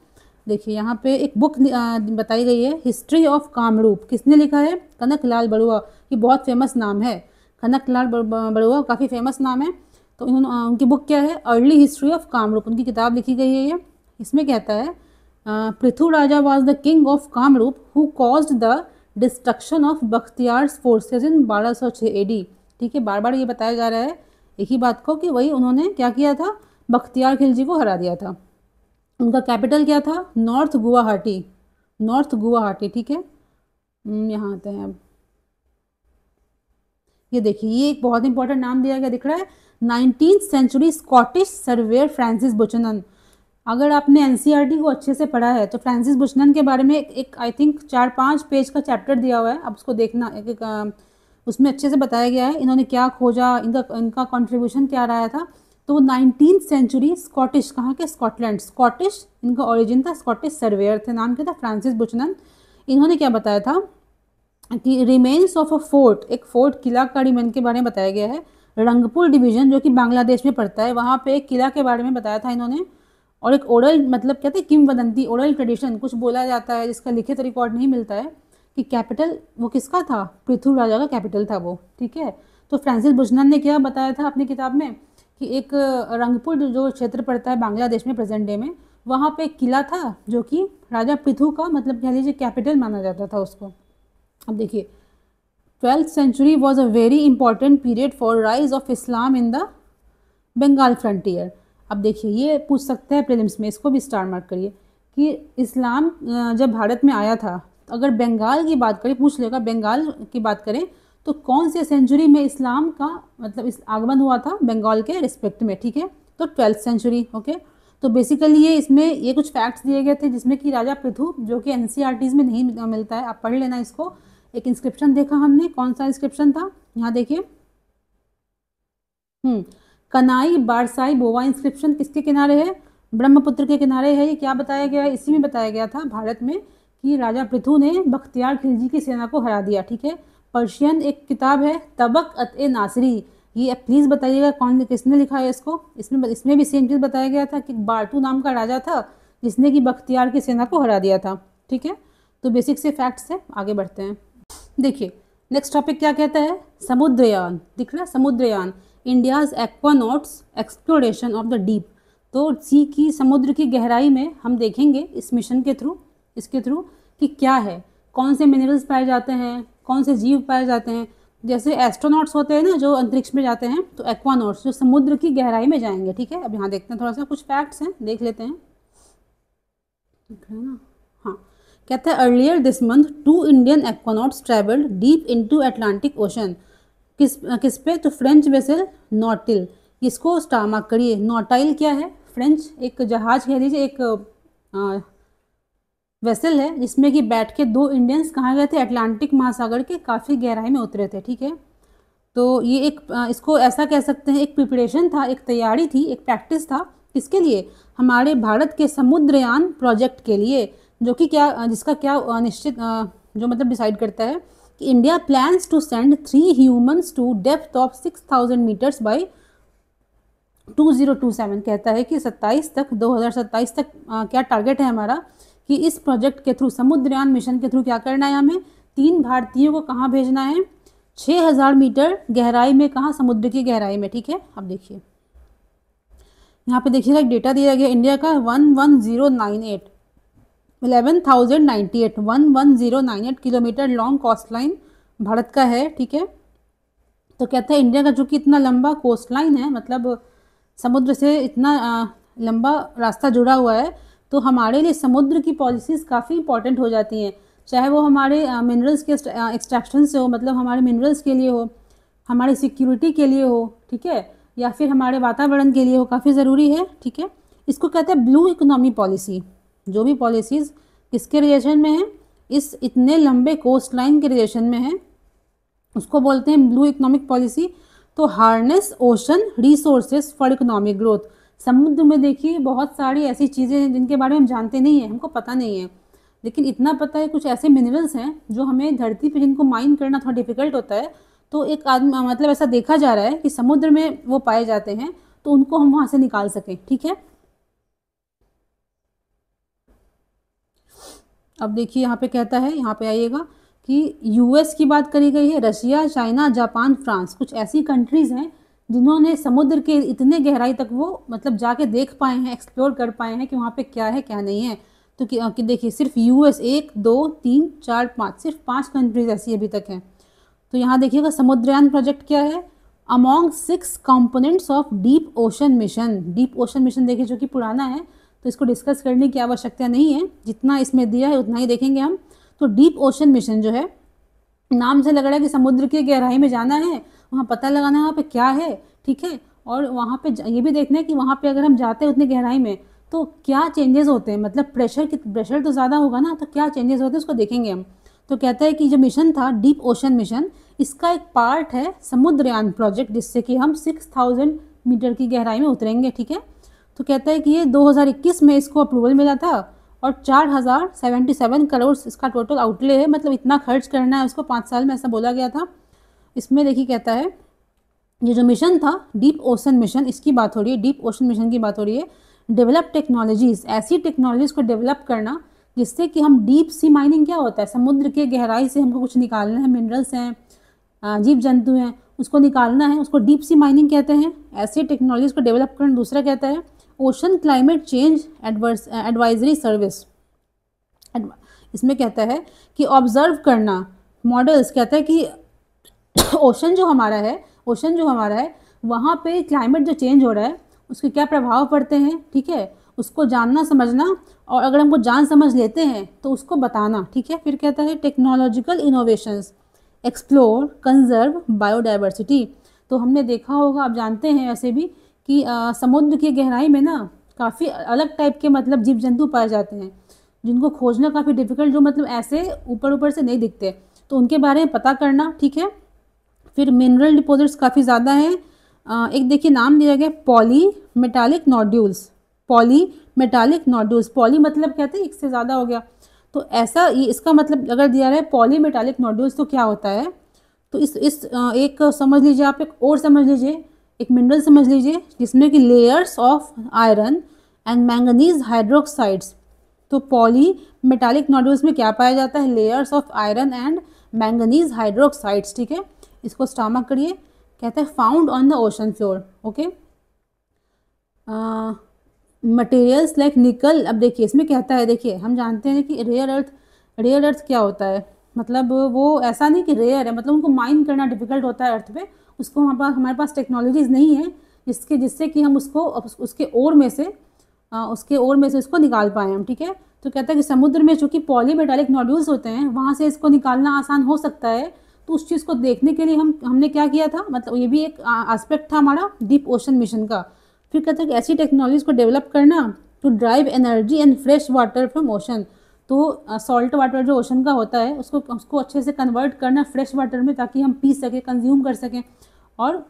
देखिए यहाँ पे एक बुक बताई गई है, हिस्ट्री ऑफ कामरूप। किसने लिखा है? कनक लाल बरुआ। ये बहुत फेमस नाम है, कनक लाल बरुआ काफ़ी फेमस नाम है। तो उनकी बुक क्या है? अर्ली हिस्ट्री ऑफ कामरूप, उनकी किताब लिखी गई है ये। इसमें कहता है Prithu raja was the king of Kamrup who caused the destruction of Bakhtiyar's forces in 1206 AD। ठीक है, बार बार ये बताया जा रहा है एक ही बात को कि वही उन्होंने क्या किया था, बख्तियार खिलजी को हरा दिया था। उनका कैपिटल क्या था? North Guwahati, north Guwahati. ठीक है, यहाँ आते हैं अब। ये देखिए ये एक बहुत इंपॉर्टेंट नाम दिया गया, दिख रहा है, 19th century Scottish surveyor Francis Buchanan. अगर आपने एनसीईआरटी को अच्छे से पढ़ा है तो फ्रांसिस बुचनन के बारे में एक आई थिंक 4-5 पेज का चैप्टर दिया हुआ है, आप उसको देखना। उसमें अच्छे से बताया गया है इन्होंने क्या खोजा, इनका कंट्रीब्यूशन क्या रहा था। तो 19th सेंचुरी स्कॉटिश, कहाँ के? स्कॉटलैंड, स्कॉटिश इनका ओरिजिन था, स्कॉटिश सर्वेयर थे, नाम क्या था? फ्रांसिस बुचनन। इन्होंने क्या बताया था कि रिमेन्स ऑफ अ फोर्ट, एक फोर्ट किला का रिमेन के बारे में बताया गया है, रंगपुर डिवीजन जो कि बांग्लादेश में पड़ता है, वहाँ पे एक किला के बारे में बताया था इन्होंने। और एक ओरल, मतलब कहते हैं किंवदंती, ओरल ट्रेडिशन, कुछ बोला जाता है जिसका लिखित रिकॉर्ड नहीं मिलता है, कि कैपिटल वो किसका था? पृथु राजा का कैपिटल था वो। ठीक है, तो फ्रांसिस बुचनन ने क्या बताया था अपनी किताब में कि एक रंगपुर जो क्षेत्र पड़ता है बांग्लादेश में प्रेजेंट डे में, वहाँ पे एक किला था जो कि राजा पृथु का, मतलब कह लीजिए कैपिटल माना जाता था उसको। अब देखिए 12th century was a very important period for rise of Islam in the Bengal frontier. अब देखिए ये पूछ सकते हैं प्रीलिम्स में, इसको भी स्टार मार्क करिए कि इस्लाम जब भारत में आया था, तो अगर बंगाल की बात करें, पूछ लेगा बंगाल की बात करें तो कौन से सेंचुरी में इस्लाम का मतलब इस आगमन हुआ था बंगाल के रिस्पेक्ट में। ठीक है, तो 12th सेंचुरी। ओके, तो बेसिकली ये इसमें ये कुछ फैक्ट्स दिए गए थे जिसमें कि राजा पृथु, जो कि एनसीईआरटीज़ में नहीं मिलता है, आप पढ़ लेना इसको। एक इंस्क्रिप्शन देखा हमने, कौन सा इंस्क्रिप्शन था? यहाँ देखिए, कनाई बारसाई बोवा इंस्क्रिप्शन किसके किनारे है? ब्रह्मपुत्र के किनारे है। ये क्या बताया गया है? इसी में बताया गया था भारत में कि राजा पृथु ने बख्तियार खिलजी की सेना को हरा दिया। ठीक है, पर्शियन एक किताब है तबक़त-ए-नासिरी, ये प्लीज़ बताइएगा कौन, किसने लिखा है इसको। इसमें भी सेम चीज़ बताया गया था कि बारतू नाम का राजा था जिसने कि बख्तियार की सेना को हरा दिया था। ठीक है, तो बेसिक से फैक्ट्स है, आगे बढ़ते हैं। देखिए नेक्स्ट टॉपिक क्या कहता है? समुद्रयान। दिख रहा है? Samudrayaan, India's एक्वानॉट्स exploration of the deep. तो सी की, समुद्र की गहराई में हम देखेंगे इस मिशन के थ्रू, इसके थ्रू कि क्या है, कौन से मिनरल्स पाए जाते हैं, कौन से जीव पाए जाते हैं। जैसे एस्ट्रोनॉट्स होते हैं ना जो अंतरिक्ष में जाते हैं, तो एक्वानॉट्स जो समुद्र की गहराई में जाएंगे। ठीक है, अब यहाँ देखते हैं, थोड़ा सा कुछ फैक्ट्स हैं, देख लेते हैं। दिख रहा है ना? हाँ, कहता है earlier this month 2 Indian एक्वानॉट्स travelled deep into Atlantic ocean. किस पे? तो फ्रेंच वेसल नॉटिल। इसको स्टार मार्क करिए। नॉटाइल क्या है? फ्रेंच एक जहाज कह लीजिए, एक वेसल है जिसमें कि बैठ के 2 इंडियंस कहाँ गए थे? अटलांटिक महासागर के काफ़ी गहराई में उतरे थे। ठीक है, तो ये एक इसको ऐसा कह सकते हैं, एक प्रिपरेशन था, एक तैयारी थी, एक प्रैक्टिस था। किसके लिए? हमारे भारत के समुद्रयान प्रोजेक्ट के लिए, जो कि क्या, जिसका क्या निश्चित जो मतलब डिसाइड करता है कि India plans to send 3 humans to depth of 6000 metres by 2027। कहता है कि 2027 तक क्या टारगेट है हमारा कि इस प्रोजेक्ट के थ्रू, समुद्रयान मिशन के थ्रू क्या करना है हमें? 3 भारतीयों को कहाँ भेजना है? 6000 मीटर गहराई में। कहाँ? समुद्र की गहराई में। ठीक है, अब देखिए यहाँ पे देखिएगा एक डेटा दिया गया इंडिया का 11,098 kilometre long coastline Bharat का है। ठीक है, तो कहता है इंडिया का जो कि इतना लंबा कोस्ट लाइन है, मतलब समुद्र से इतना लंबा रास्ता जुड़ा हुआ है, तो हमारे लिए समुद्र की पॉलिसीज़ काफ़ी इंपॉर्टेंट हो जाती हैं। चाहे वो हमारे मिनरल्स के एक्सट्रैक्शन से हो, मतलब हमारे मिनरल्स के लिए हो, हमारी सिक्योरिटी के लिए हो, ठीक है, या फिर हमारे वातावरण के लिए हो, काफ़ी ज़रूरी है। ठीक है, इसको कहते हैं ब्लू इकोनॉमी पॉलिसी। जो भी पॉलिसीज़ किसके रिलेशन में है? इस इतने लंबे कोस्ट लाइन के रिलेशन में है, उसको बोलते हैं ब्लू इकोनॉमिक पॉलिसी। तो harness ocean resources for economic growth. समुद्र में देखिए बहुत सारी ऐसी चीज़ें हैं जिनके बारे में हम जानते नहीं हैं, हमको पता नहीं है, लेकिन इतना पता है कुछ ऐसे मिनरल्स हैं जो हमें धरती पे जिनको माइन करना थोड़ा डिफिकल्ट होता है। तो एक आदमी मतलब ऐसा देखा जा रहा है कि समुद्र में वो पाए जाते हैं, तो उनको हम वहाँ से निकाल सकें। ठीक है, अब देखिए यहाँ पे कहता है, यहाँ पे आइएगा कि यूएस की बात करी गई है, रशिया, चाइना, जापान, फ्रांस, कुछ ऐसी कंट्रीज़ हैं जिन्होंने समुद्र के इतने गहराई तक वो मतलब जाके देख पाए हैं, एक्सप्लोर कर पाए हैं कि वहाँ पे क्या है क्या नहीं है। तो कि देखिए सिर्फ यूएस 1 2 3 4 5, सिर्फ 5 कंट्रीज ऐसी अभी तक हैं। तो यहाँ देखिएगा समुद्रयान प्रोजेक्ट क्या है, among 6 components of deep ocean mission. Deep ocean mission देखिए जो कि पुराना है, तो इसको डिस्कस करने की आवश्यकता नहीं है, जितना इसमें दिया है उतना ही देखेंगे हम। तो डीप ओशन मिशन जो है, नाम से लग रहा है कि समुद्र की गहराई में जाना है, वहाँ पता लगाना है वहाँ पे क्या है। ठीक है, और वहाँ पे ये भी देखना है कि वहाँ पे अगर हम जाते हैं उतनी गहराई में तो क्या चेंजेस होते हैं, मतलब प्रेशर तो ज़्यादा होगा ना, तो क्या चेंजेस होते हैं उसको देखेंगे हम। तो कहता है कि जो मिशन था डीप ओशन मिशन, इसका एक पार्ट है समुद्रयान प्रोजेक्ट, जिससे कि हम 6000 मीटर की गहराई में उतरेंगे। ठीक है, तो कहता है कि ये 2021 में इसको अप्रूवल मिला था और 4077 करोड़ इसका टोटल आउटले है, मतलब इतना खर्च करना है उसको 5 साल में, ऐसा बोला गया था। इसमें देखिए कहता है ये जो मिशन था डीप ओशन मिशन, इसकी बात हो रही है, डीप ओशन मिशन की बात हो रही है। डेवलप टेक्नोलॉजीज़, ऐसी टेक्नोलॉजीज़ को डेवलप करना जिससे कि हम डीप सी माइनिंग क्या होता है, समुद्र के गहराई से हमको कुछ निकालना है, मिनरल्स हैं, जीव जंतु हैं, उसको निकालना है, उसको डीप सी माइनिंग कहते हैं। ऐसी टेक्नोलॉजीज़ को डेवलप करना। दूसरा कहता है ocean climate change advisory service. इसमें कहता है कि ऑब्जर्व करना मॉडल्स, कहता है कि ओशन जो हमारा है वहाँ पे क्लाइमेट जो चेंज हो रहा है उसके क्या प्रभाव पड़ते हैं। ठीक है, उसको जानना समझना, और अगर हमको जान समझ लेते हैं तो उसको बताना। ठीक है, फिर कहता है technological innovations explore conserve biodiversity. तो हमने देखा होगा, आप जानते हैं ऐसे भी कि समुद्र की गहराई में ना काफ़ी अलग टाइप के मतलब जीव जंतु पाए जाते हैं जिनको खोजना काफ़ी डिफिकल्ट, जो मतलब ऐसे ऊपर ऊपर से नहीं दिखते, तो उनके बारे में पता करना। ठीक है, फिर मिनरल डिपॉजिट्स काफ़ी ज़्यादा हैं। एक देखिए नाम दिया गया poly metallic nodules. Poly metallic nodules, poly मतलब कहते हैं एक से ज़्यादा हो गया, तो ऐसा ये इसका मतलब अगर दिया रहा है पॉली मेटालिक नोड्यूल्स तो क्या होता है। तो इस एक समझ लीजिए आप, एक और समझ लीजिए, एक मिनरल समझ लीजिए जिसमें कि layers of iron and manganese hydroxides. तो पॉली मेटालिक नोड्यूल्स में क्या पाया जाता है, layers of iron and manganese hydroxides. ठीक है, इसको स्टमक करिए, कहते हैं found on the ocean floor. Okay, materials like निकल। अब देखिए इसमें कहता है, देखिए हम जानते हैं कि रेयर अर्थ क्या होता है, मतलब वो ऐसा नहीं कि रेयर है, मतलब उनको माइन करना डिफिकल्ट होता है अर्थ पे, उसको हमारे पास टेक्नोलॉजीज़ नहीं है जिससे कि हम उसको उसके ओर में से उसको निकाल पाएँ हम। ठीक है, तो कहता है कि समुद्र में चूँकि पॉलीमेटालिक नोड्यूल्स होते हैं, वहाँ से इसको निकालना आसान हो सकता है। तो उस चीज़ को देखने के लिए हमने क्या किया था, मतलब ये भी एक एस्पेक्ट था हमारा डीप ओशन मिशन का। फिर कहता है कि ऐसी टेक्नोलॉजीज़ को डेवलप करना to drive energy and fresh water from ocean. तो सॉल्ट वाटर जो ओशन का होता है उसको अच्छे से कन्वर्ट करना फ्रेश वाटर में, ताकि हम पी सकें, कंज्यूम कर सकें, और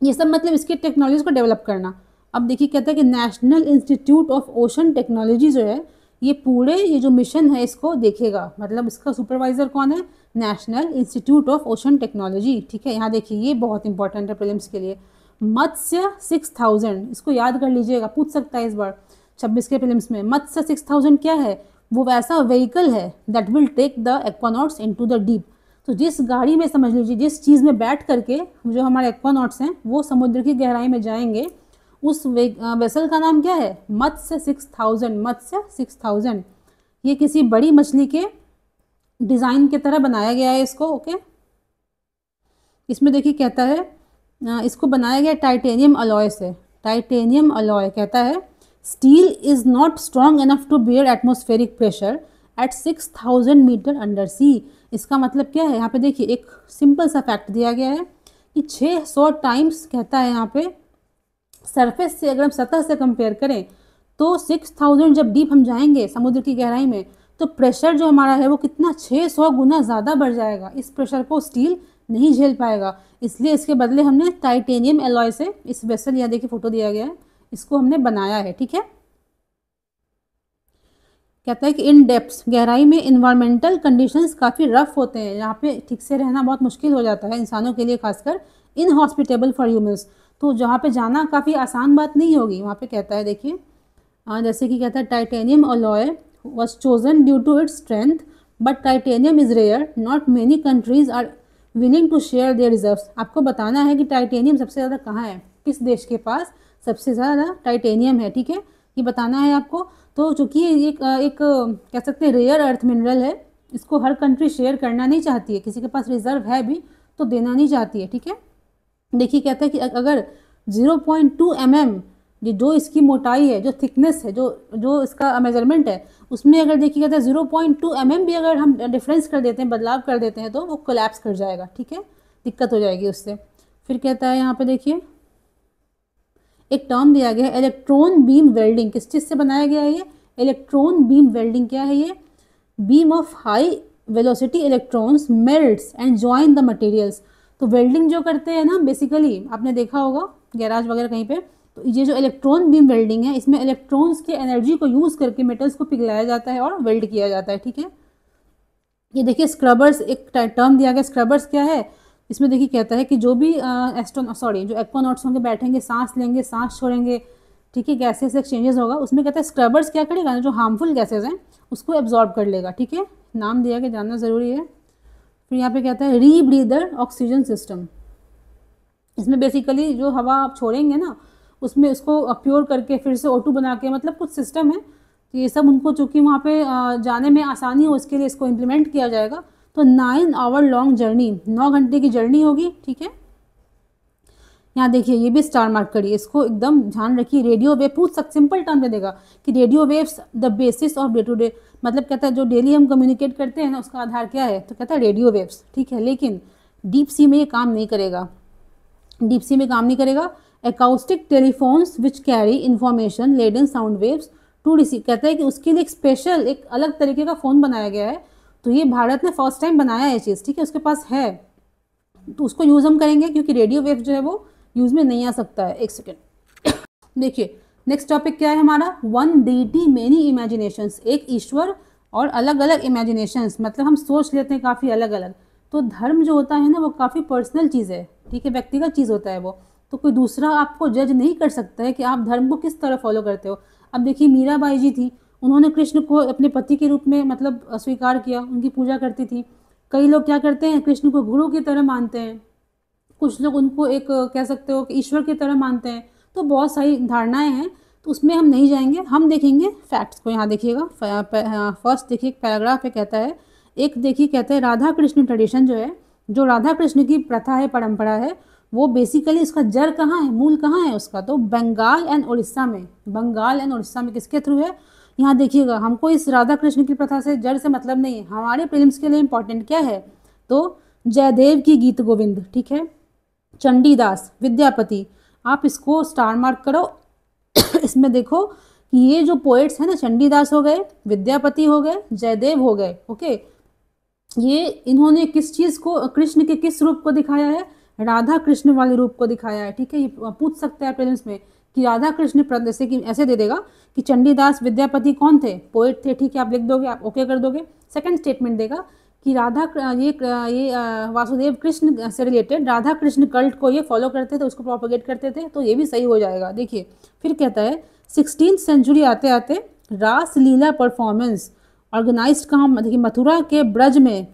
ये सब मतलब इसकी टेक्नोलॉजीज़ को डेवलप करना। अब देखिए कहता है कि national institute of ocean technology जो है ये जो मिशन है इसको देखेगा, मतलब इसका सुपरवाइज़र कौन है, national institute of ocean technology. ठीक है, यहाँ देखिए ये बहुत इंपॉर्टेंट है प्रीलिम्स के लिए। मत्स्य 6000, इसको याद कर लीजिएगा, पूछ सकता है इस बार 26 के प्रीलिम्स में। मत्स्य 6000 क्या है, वो वैसा व्हीकल है that will take the aquanauts into the deep. तो जिस गाड़ी में, समझ लीजिए जिस चीज़ में बैठ करके जो हमारे एक्वानॉट्स हैं वो समुद्र की गहराई में जाएंगे, उस वेसल का नाम क्या है, मत्स्य 6000। मत्स्य 6000 ये किसी बड़ी मछली के डिज़ाइन की तरह बनाया गया है इसको। ओके, इसमें देखिए कहता है इसको बनाया गया टाइटेनियम अलॉय से। टाइटेनियम अलॉय कहता है steel is not strong enough to bear atmospheric pressure at 6000 metre under sea. इसका मतलब क्या है, यहाँ पे देखिए एक सिंपल सा फैक्ट दिया गया है कि 600 टाइम्स कहता है यहाँ पे सरफेस से, अगर हम सतह से कंपेयर करें तो 6000 जब डीप हम जाएंगे समुद्र की गहराई में, तो प्रेशर जो हमारा है वो कितना 600 गुना ज़्यादा बढ़ जाएगा। इस प्रेशर को स्टील नहीं झेल पाएगा, इसलिए इसके बदले हमने टाइटेनियम एलॉय से इस वेसल, यहाँ देखिए फोटो दिया गया है, इसको हमने बनाया है। ठीक है, कहता है कि इन डेप्थ, गहराई में इन्वायरमेंटल कंडीशंस काफ़ी रफ होते हैं, यहाँ पे ठीक से रहना बहुत मुश्किल हो जाता है इंसानों के लिए, खासकर इनहॉस्पिटेबल फॉर ह्यूमंस, तो जहाँ पे जाना काफ़ी आसान बात नहीं होगी वहाँ पे। कहता है देखिए, जैसे कि कहता है titanium alloy was chosen due to its strength, but titanium is rare. Not many countries are willing to share their reserves. आपको बताना है कि टाइटेनियम सबसे ज़्यादा कहाँ है, किस देश के पास सबसे ज़्यादा टाइटेनियम है। ठीक है, ये बताना है आपको। तो चूँकि ये एक कह सकते हैं रेयर अर्थ मिनरल है, इसको हर कंट्री शेयर करना नहीं चाहती है, किसी के पास रिजर्व है भी तो देना नहीं चाहती है। ठीक है, देखिए कहता है कि अगर 0.2 mm जो इसकी मोटाई है, जो थिकनेस है, जो इसका मेजरमेंट है, उसमें अगर देखिए कहता है 0.2 mm भी अगर हम डिफरेंस कर देते हैं, बदलाव कर देते हैं, तो वो कोलैप्स कर जाएगा। ठीक है, दिक्कत हो जाएगी उससे। फिर कहता है यहाँ पे देखिए एक टर्म दिया गया है, इलेक्ट्रॉन बीम वेल्डिंग। किस चीज़ से बनाया गया है ये? Electron beam welding. क्या है ये? Beam of high velocity electrons melts and join the materials. तो वेल्डिंग जो करते हैं ना, बेसिकली आपने देखा होगा गैराज वगैरह कहीं पे, तो ये जो इलेक्ट्रॉन बीम वेल्डिंग है, इसमें इलेक्ट्रॉन्स के एनर्जी को यूज़ करके मेटल्स को पिघलाया जाता है और वेल्ड किया जाता है। ठीक है, ये देखिए स्क्रबर्स, एक टर्म दिया गया स्क्रबर्स। क्या है इसमें? देखिए कहता है कि जो भी जो एक्वानॉट्स होंगे, बैठेंगे, सांस लेंगे, सांस छोड़ेंगे, ठीक है, गैसेस एक्सचेंजेस होगा, उसमें कहता है स्क्रबर्स क्या करेगा, जो हार्मफुल गैसेज हैं उसको एब्जॉर्ब कर लेगा। ठीक है, नाम दिया गया, जानना ज़रूरी है। फिर यहाँ पे कहता है रीब्रीदर ऑक्सीजन सिस्टम। इसमें बेसिकली जो हवा आप छोड़ेंगे ना, उसमें उसको प्योर करके फिर से O2 बना के, मतलब कुछ सिस्टम है, तो ये सब उनको चूँकि वहाँ पे जाने में आसानी हो, इसके लिए इसको इम्प्लीमेंट किया जाएगा। तो 9 आवर लॉन्ग जर्नी, 9 घंटे की जर्नी होगी। ठीक है, यहाँ देखिए ये भी स्टार मार्क करिए, इसको एकदम ध्यान रखिए। रेडियो वेव पूछ सकते, सिंपल टर्म दे देगा कि radio waves the basis of day to day, मतलब कहता है जो डेली हम कम्युनिकेट करते हैं ना, उसका आधार क्या है, तो कहता है रेडियो वेव्स। ठीक है, लेकिन डीप सी में ये काम नहीं करेगा, डीप सी में काम नहीं करेगा। Acoustic telephones which carry information laden sound waves to receive, कहता है कि उसके लिए एक स्पेशल, एक अलग तरीके का फ़ोन बनाया गया है। तो ये भारत ने फर्स्ट टाइम बनाया है ये चीज़। ठीक है, उसके पास है, तो उसको यूज़ हम करेंगे, क्योंकि रेडियो वेव जो है वो यूज़ में नहीं आ सकता है। एक सेकेंड देखिए, नेक्स्ट टॉपिक क्या है हमारा? वन डीटी मेनी इमेजिनेशंस, एक ईश्वर और अलग अलग इमेजिनेशंस, मतलब हम सोच लेते हैं काफ़ी अलग अलग। तो धर्म जो होता है ना, वो काफ़ी पर्सनल चीज़ है। ठीक है, व्यक्तिगत चीज़ होता है वो, तो कोई दूसरा आपको जज नहीं कर सकता है कि आप धर्म को किस तरह फॉलो करते हो। अब देखिए मीराबाई जी थी, उन्होंने कृष्ण को अपने पति के रूप में मतलब स्वीकार किया, उनकी पूजा करती थी। कई लोग क्या करते हैं, कृष्ण को गुरु की तरह मानते हैं, कुछ लोग उनको एक कह सकते हो कि ईश्वर की तरह मानते हैं। तो बहुत सारी धारणाएं हैं, तो उसमें हम नहीं जाएंगे, हम देखेंगे फैक्ट्स को। यहाँ देखिएगा फर्स्ट देखिए पैराग्राफ है, कहता है एक देखिए कहता है राधा कृष्ण ट्रेडिशन जो है, जो राधा कृष्ण की प्रथा है, परंपरा है, वो बेसिकली इसका जड़ कहाँ है, मूल कहाँ है उसका? तो बंगाल एंड उड़ीसा में, बंगाल एंड उड़ीसा में किसके थ्रू है? यहाँ देखिएगा, हमको इस राधा कृष्ण की प्रथा से, जड़ से मतलब नहीं है, हमारे प्रीलिम्स के लिए इंपॉर्टेंट क्या है? तो जयदेव की गीत गोविंद, ठीक है, चंडीदास, विद्यापति, आप इसको स्टार मार्क करो। इसमें देखो कि ये जो पोएट्स हैं ना, चंडीदास हो गए, विद्यापति हो गए, जयदेव हो गए, ओके, ये इन्होंने किस चीज़ को, कृष्ण के किस रूप को दिखाया है? राधा कृष्ण वाले रूप को दिखाया है। ठीक है, ये पूछ सकता है प्रीलिम्स में कि राधा कृष्ण, जैसे कि ऐसे दे देगा कि चंडीदास विद्यापति कौन थे? पोएट थे। ठीक है, आप लिख दोगे, आप ओके कर दोगे। सेकंड स्टेटमेंट देगा कि ये वासुदेव कृष्ण से रिलेटेड राधा कृष्ण कल्ट को ये फॉलो करते थे, उसको प्रोपोगेट करते थे, तो ये भी सही हो जाएगा। देखिए फिर कहता है 16th सेंचुरी आते आते रास लीला परफॉर्मेंस ऑर्गेनाइज कहाँ? देखिए मथुरा के ब्रज में,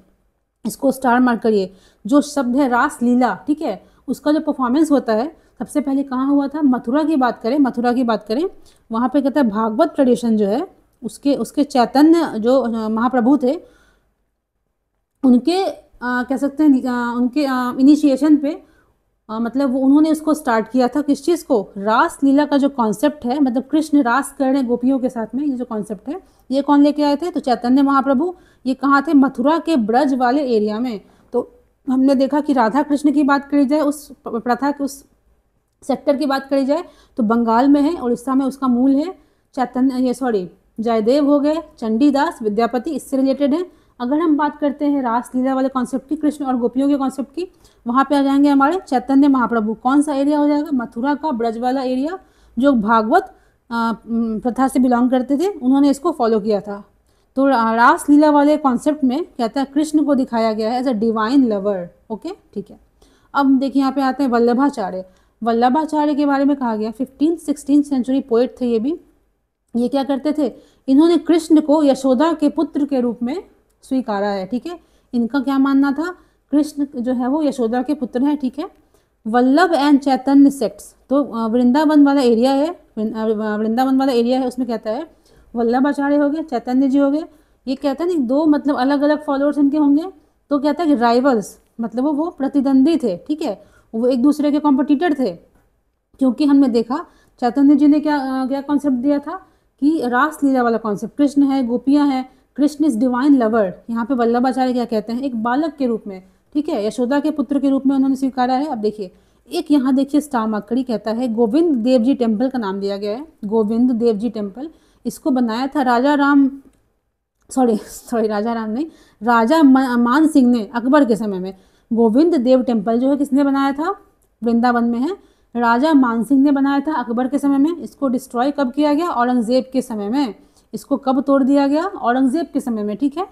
इसको स्टार मार्क करिए। जो शब्द है रास लीला, ठीक है, उसका जो परफॉर्मेंस होता है सबसे पहले कहाँ हुआ था? मथुरा की बात करें, मथुरा की बात करें, वहाँ पे कहता है भागवत ट्रेडिशन जो है, उसके चैतन्य जो महाप्रभु थे, उनके कह सकते हैं उनके इनिशिएशन पे मतलब उन्होंने उसको स्टार्ट किया था। किस चीज़ को? रास लीला का जो कॉन्सेप्ट है, मतलब कृष्ण रास कर रहे हैं गोपियों के साथ में, ये जो कॉन्सेप्ट है, ये कौन लेके आए थे? तो चैतन्य महाप्रभु। ये कहाँ थे? मथुरा के ब्रज वाले एरिया में। तो हमने देखा कि राधा कृष्ण की बात करी जाए, उस प्रथा के उस सेक्टर की बात करी जाए, तो बंगाल में है, उड़ीसा में उसका मूल है। जयदेव हो गए, चंडीदास, विद्यापति, इससे रिलेटेड है। अगर हम बात करते हैं रासलीला वाले कॉन्सेप्ट की, कृष्ण और गोपियों के कॉन्सेप्ट की, वहाँ पे आ जाएंगे हमारे चैतन्य महाप्रभु। कौन सा एरिया हो जाएगा? मथुरा का ब्रज वाला एरिया, जो भागवत प्रथा से बिलोंग करते थे, उन्होंने इसको फॉलो किया था। तो रासलीला वाले कॉन्सेप्ट में कहता है कृष्ण को दिखाया गया है as a divine lover. Okay, ठीक है। अब देखिए यहाँ पे आते हैं वल्लभाचार्य। वल्लभाचार्य के बारे में कहा गया 15th-16th सेंचुरी पोएट थे ये भी। ये क्या करते थे? इन्होंने कृष्ण को यशोदा के पुत्र के रूप में स्वीकारा है, ठीक है। इनका क्या मानना था? कृष्ण जो है वो यशोदा के पुत्र हैं, ठीक है। वल्लभ एंड चैतन्य सेक्ट्स, तो वृंदावन वाला एरिया है, वृंदावन वाला एरिया है, उसमें कहता है वल्लभाचार्य हो गए, चैतन्य जी हो गए। ये कहता है नहीं, दो मतलब अलग अलग फॉलोअर्स इनके होंगे, तो कहता है कि राइवल्स, मतलब वो प्रतिद्वंदी थे, ठीक है, वो एक दूसरे के कॉम्पिटिटर थे। क्योंकि हमने देखा चैतन्य जी ने क्या कॉन्सेप्ट दिया था कि रासलीला वाला कॉन्सेप्ट, कृष्ण है, गोपियाँ हैं, कृष्ण इज डिवाइन लवर। यहाँ पे वल्लभाचार्य क्या कहते हैं? एक बालक के रूप में, ठीक है, यशोदा के पुत्र के रूप में उन्होंने स्वीकारा है। अब देखिए, एक यहाँ देखिए स्टार मार्कड़ी कहता है गोविंद देव जी टेम्पल का नाम दिया गया है, गोविंद देव जी टेम्पल। इसको बनाया था राजा राम नहीं, राजा मान सिंह ने अकबर के समय में। गोविंद देव टेम्पल जो है किसने बनाया था? वृंदावन में है, राजा मान सिंह ने बनाया था अकबर के समय में। इसको डिस्ट्रॉय कब किया गया? औरंगजेब के समय में। इसको कब तोड़ दिया गया? औरंगजेब के समय में, ठीक है।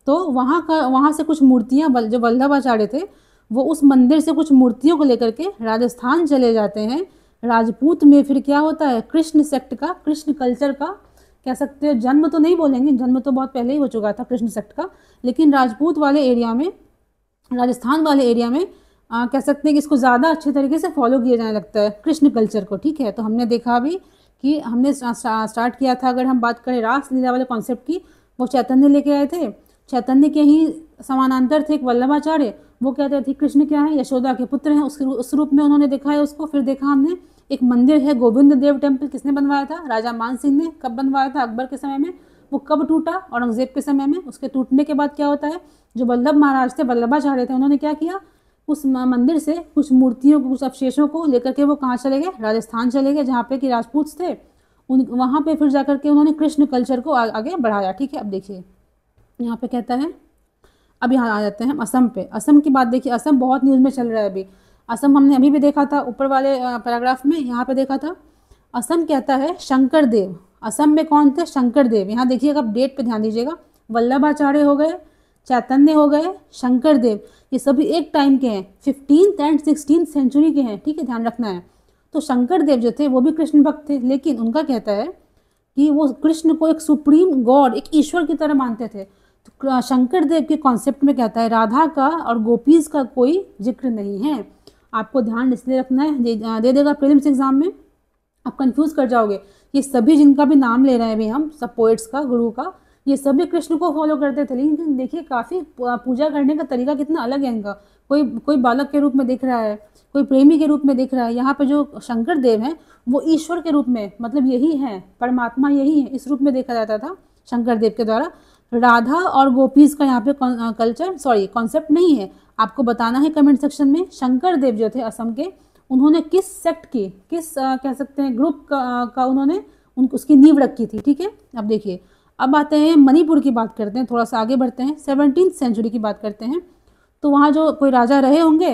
तो वहाँ से कुछ मूर्तियाँ, जो वल्लभाचार्य थे वो उस मंदिर से कुछ मूर्तियों को लेकर के राजस्थान चले जाते हैं। राजपूत में फिर क्या होता है? कृष्ण सेक्ट का, कृष्ण कल्चर का कह सकते हो, जन्म तो नहीं बोलेंगे, जन्म तो बहुत पहले ही हो चुका था कृष्ण सेक्ट का, लेकिन राजपूत वाले एरिया में, राजस्थान वाले एरिया में कह सकते हैं कि इसको ज़्यादा अच्छे तरीके से फॉलो किया जाने लगता है कृष्ण कल्चर को, ठीक है। तो हमने देखा अभी कि हमने स्टार्ट किया था, अगर हम बात करें रासलीला वाले कॉन्सेप्ट की, वो चैतन्य लेके आए थे। चैतन्य के ही समानांतर थे एक वल्लभाचार्य, वो कहते थे कृष्ण क्या है? यशोदा के पुत्र हैं, उस रूप में उन्होंने देखा है उसको। फिर देखा हमने एक मंदिर है गोविंद देव टेम्पल, किसने बनवाया था? राजा मान सिंह ने। कब बनवाया था? अकबर के समय में। वो कब टूटा? औरंगजेब के समय में। उसके टूटने के बाद क्या होता है? जो वल्लभ महाराज थे, वल्लभाचार्य थे, उन्होंने क्या किया? उस मंदिर से कुछ मूर्तियों को, कुछ अवशेषों को लेकर के वो कहाँ चले गए? राजस्थान चले गए, जहाँ पे कि राजपूत थे। वहाँ पे फिर जाकर के उन्होंने कृष्ण कल्चर को आगे बढ़ाया, ठीक है। अब देखिए यहाँ पे कहता है, अब यहाँ आ जाते हैं हम असम पे। असम की बात देखिए, असम बहुत न्यूज़ में चल रहा है अभी। असम हमने अभी भी देखा था, ऊपर वाले पैराग्राफ में, यहाँ पे देखा था। असम कहता है शंकर देव। असम में कौन थे? शंकर देव। यहाँ देखिएगा, अब डेट पे ध्यान दीजिएगा। वल्लभाचार्य हो गए, चैतन्य हो गए, शंकर देव, ये सभी एक टाइम के हैं, 15th एंड 16th सेंचुरी के हैं, ठीक है, ध्यान रखना है। तो शंकर देव जो थे वो भी कृष्ण भक्त थे, लेकिन उनका कहता है कि वो कृष्ण को एक सुप्रीम गॉड, एक ईश्वर की तरह मानते थे। तो शंकर देव के कॉन्सेप्ट में कहता है राधा का और गोपीज का कोई जिक्र नहीं है। आपको ध्यान इसलिए रखना है, दे देगा प्रीलिम्स एग्जाम में, आप कंफ्यूज कर जाओगे। ये सभी जिनका भी नाम ले रहे हैं अभी हम, सब पोइट्स का, गुरु का, ये सभी कृष्ण को फॉलो करते थे, लेकिन देखिए काफ़ी पूजा करने का तरीका कितना अलग है इनका। कोई बालक के रूप में दिख रहा है, कोई प्रेमी के रूप में दिख रहा है। यहाँ पे जो शंकर देव हैं वो ईश्वर के रूप में, मतलब यही है, परमात्मा यही है, इस रूप में देखा जाता था शंकर देव के द्वारा। राधा और गोपीज का यहाँ पे कॉन्सेप्ट नहीं है। आपको बताना है कमेंट सेक्शन में, शंकर देव जो थे असम के, उन्होंने किस सेक्ट की, किस कह सकते हैं ग्रुप का उन्होंने उसकी नींव रखी थी, ठीक है। अब देखिए, अब आते हैं मणिपुर की बात करते हैं, थोड़ा सा आगे बढ़ते हैं, 17th सेंचुरी की बात करते हैं। तो वहाँ जो कोई राजा रहे होंगे,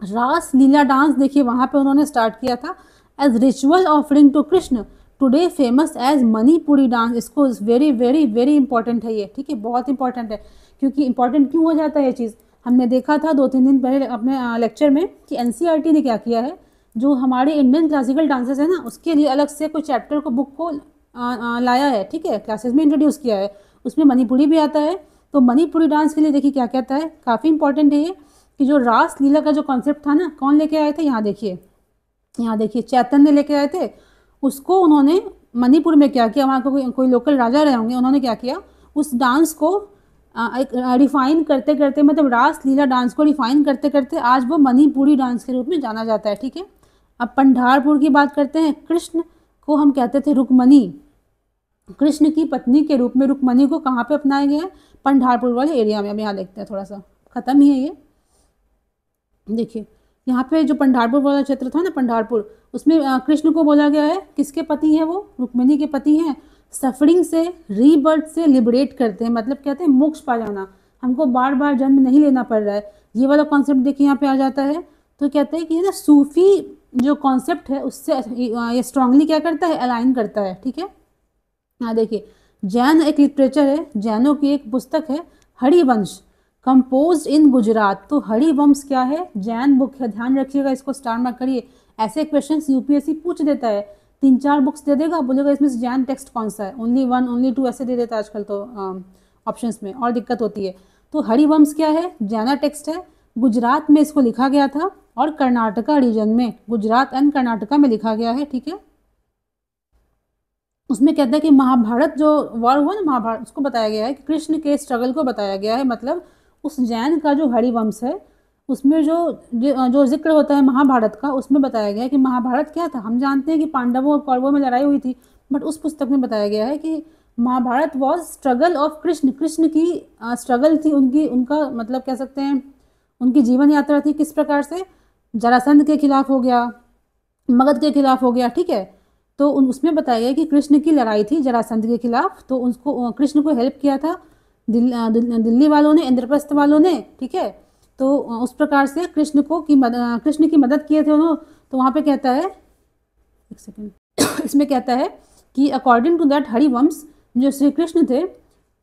रास लीला डांस देखिए वहाँ पे उन्होंने स्टार्ट किया था as ritual offering to Krishna, today famous as Manipuri dance. इसको वेरी वेरी वेरी इंपॉर्टेंट है ये, ठीक है, बहुत इंपॉर्टेंट है। क्योंकि इंपॉर्टेंट क्यों हो जाता है ये चीज़? हमने देखा था 2-3 दिन पहले अपने लेक्चर में कि NCERT ने क्या किया है, जो हमारे इंडियन क्लासिकल डांसेस है ना, उसके लिए अलग से कोई चैप्टर को, बुक को लाया है, ठीक है, क्लासेस में इंट्रोड्यूस किया है, उसमें मणिपुरी भी आता है। तो मणिपुरी डांस के लिए देखिए क्या कहता है, काफ़ी इंपॉर्टेंट है ये, कि जो रास लीला का जो कॉन्सेप्ट था ना, कौन लेके आए थे? यहाँ देखिए चैतन्य लेके आए थे। उसको उन्होंने मणिपुर में क्या किया, वहाँ को कोई लोकल राजा रहे होंगे, उन्होंने क्या किया, उस डांस को रिफाइन करते करते, मतलब रास लीला डांस को रिफाइन करते करते आज वो मणिपुरी डांस के रूप में जाना जाता है, ठीक है। अब पंढारपुर की बात करते हैं। कृष्ण को हम कहते थे रुक्मणी, कृष्ण की पत्नी के रूप में रुक्मणी को कहाँ पे अपनाया गया है? पंढारपुर वाले एरिया में। अब यहाँ देखते हैं, थोड़ा सा खत्म ही है ये। देखिए यहाँ पे जो पंढारपुर वाला क्षेत्र था ना, पंढारपुर, उसमें कृष्ण को बोला गया है, किसके पति हैं वो? रुक्मिणी के पति हैं। सफरिंग से, रीबर्थ से लिबरेट करते हैं, मतलब कहते हैं मोक्ष पा जाना, हमको बार बार जन्म नहीं लेना पड़ रहा है। ये वाला कॉन्सेप्ट देखिए यहाँ पे आ जाता है। तो कहते हैं कि ये ना सूफी जो कॉन्सेप्ट है उससे ये स्ट्रांगली क्या करता है, अलाइन करता है। ठीक है, हाँ देखिए, जैन एक लिटरेचर है, जैनों की एक पुस्तक है हरिवंश, कंपोज्ड इन गुजरात। तो हरिवंश क्या है, जैन बुक है, ध्यान रखिएगा, इसको स्टार मार्क करिए। ऐसे क्वेश्चंस यूपीएससी पूछ देता है, 3-4 बुक्स दे देगा, बोलेगा इसमें से जैन टेक्स्ट कौन सा है, ओनली 1 ओनली 2 ऐसे दे देता है आजकल तो ऑप्शंस में, और दिक्कत होती है। तो हरिवंश क्या है, जैना टेक्स्ट है, गुजरात में इसको लिखा गया था और कर्नाटका रीजन में, गुजरात एंड कर्नाटका में लिखा गया है। ठीक है, उसमें कहता है कि महाभारत जो वॉर हुआ ना, महाभारत, उसको बताया गया है कि कृष्ण के स्ट्रगल को बताया गया है। मतलब उस जैन का जो हरिवंश है उसमें जो जो जिक्र होता है महाभारत का, उसमें बताया गया है कि महाभारत क्या था। हम जानते हैं कि पांडवों और कौरवों में लड़ाई हुई थी, बट उस पुस्तक में बताया गया है कि Mahabharata was struggle of Krishna, Krishna की स्ट्रगल थी, उनकी, उनका मतलब कह सकते हैं उनकी जीवन यात्रा थी। किस प्रकार से, जरासंध के खिलाफ हो गया, मगध के खिलाफ हो गया। ठीक है, तो उसमें बताया गया कि कृष्ण की लड़ाई थी जरासंध के खिलाफ, तो उसको कृष्ण को हेल्प किया था दिल्ली वालों ने, इंद्रप्रस्थ वालों ने। ठीक है, तो उस प्रकार से कृष्ण की मदद किए थे उन्होंने। तो वहाँ पे कहता है, एक सेकेंड इसमें कहता है कि अकॉर्डिंग टू दैट हरिवंश, जो श्री कृष्ण थे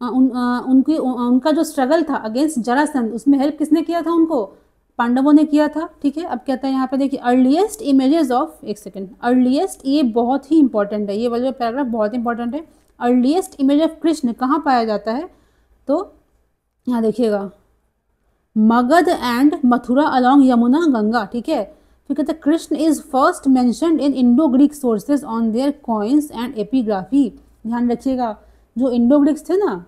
उनका जो स्ट्रगल था अगेंस्ट जरासंध, उसमें हेल्प किसने किया था उनको, पांडवों ने किया था। ठीक है, अब कहता है यहाँ पे देखिए, अर्लीस्ट इमेजेस ऑफ, एक सेकेंड, अर्लीस्ट, ये बहुत ही इंपॉर्टेंट है, ये वाला पैराग्राफ बहुत इंपॉर्टेंट है। अर्लीस्ट इमेज ऑफ कृष्ण कहाँ पाया जाता है, तो यहाँ देखिएगा, मगध एंड मथुरा अलॉन्ग यमुना गंगा। ठीक है, फिर कहते हैं Krishna is first mentioned in Indo Greek sources on their coins and epigraphy. ध्यान रखिएगा, जो इंडो ग्रीक्स थे ना,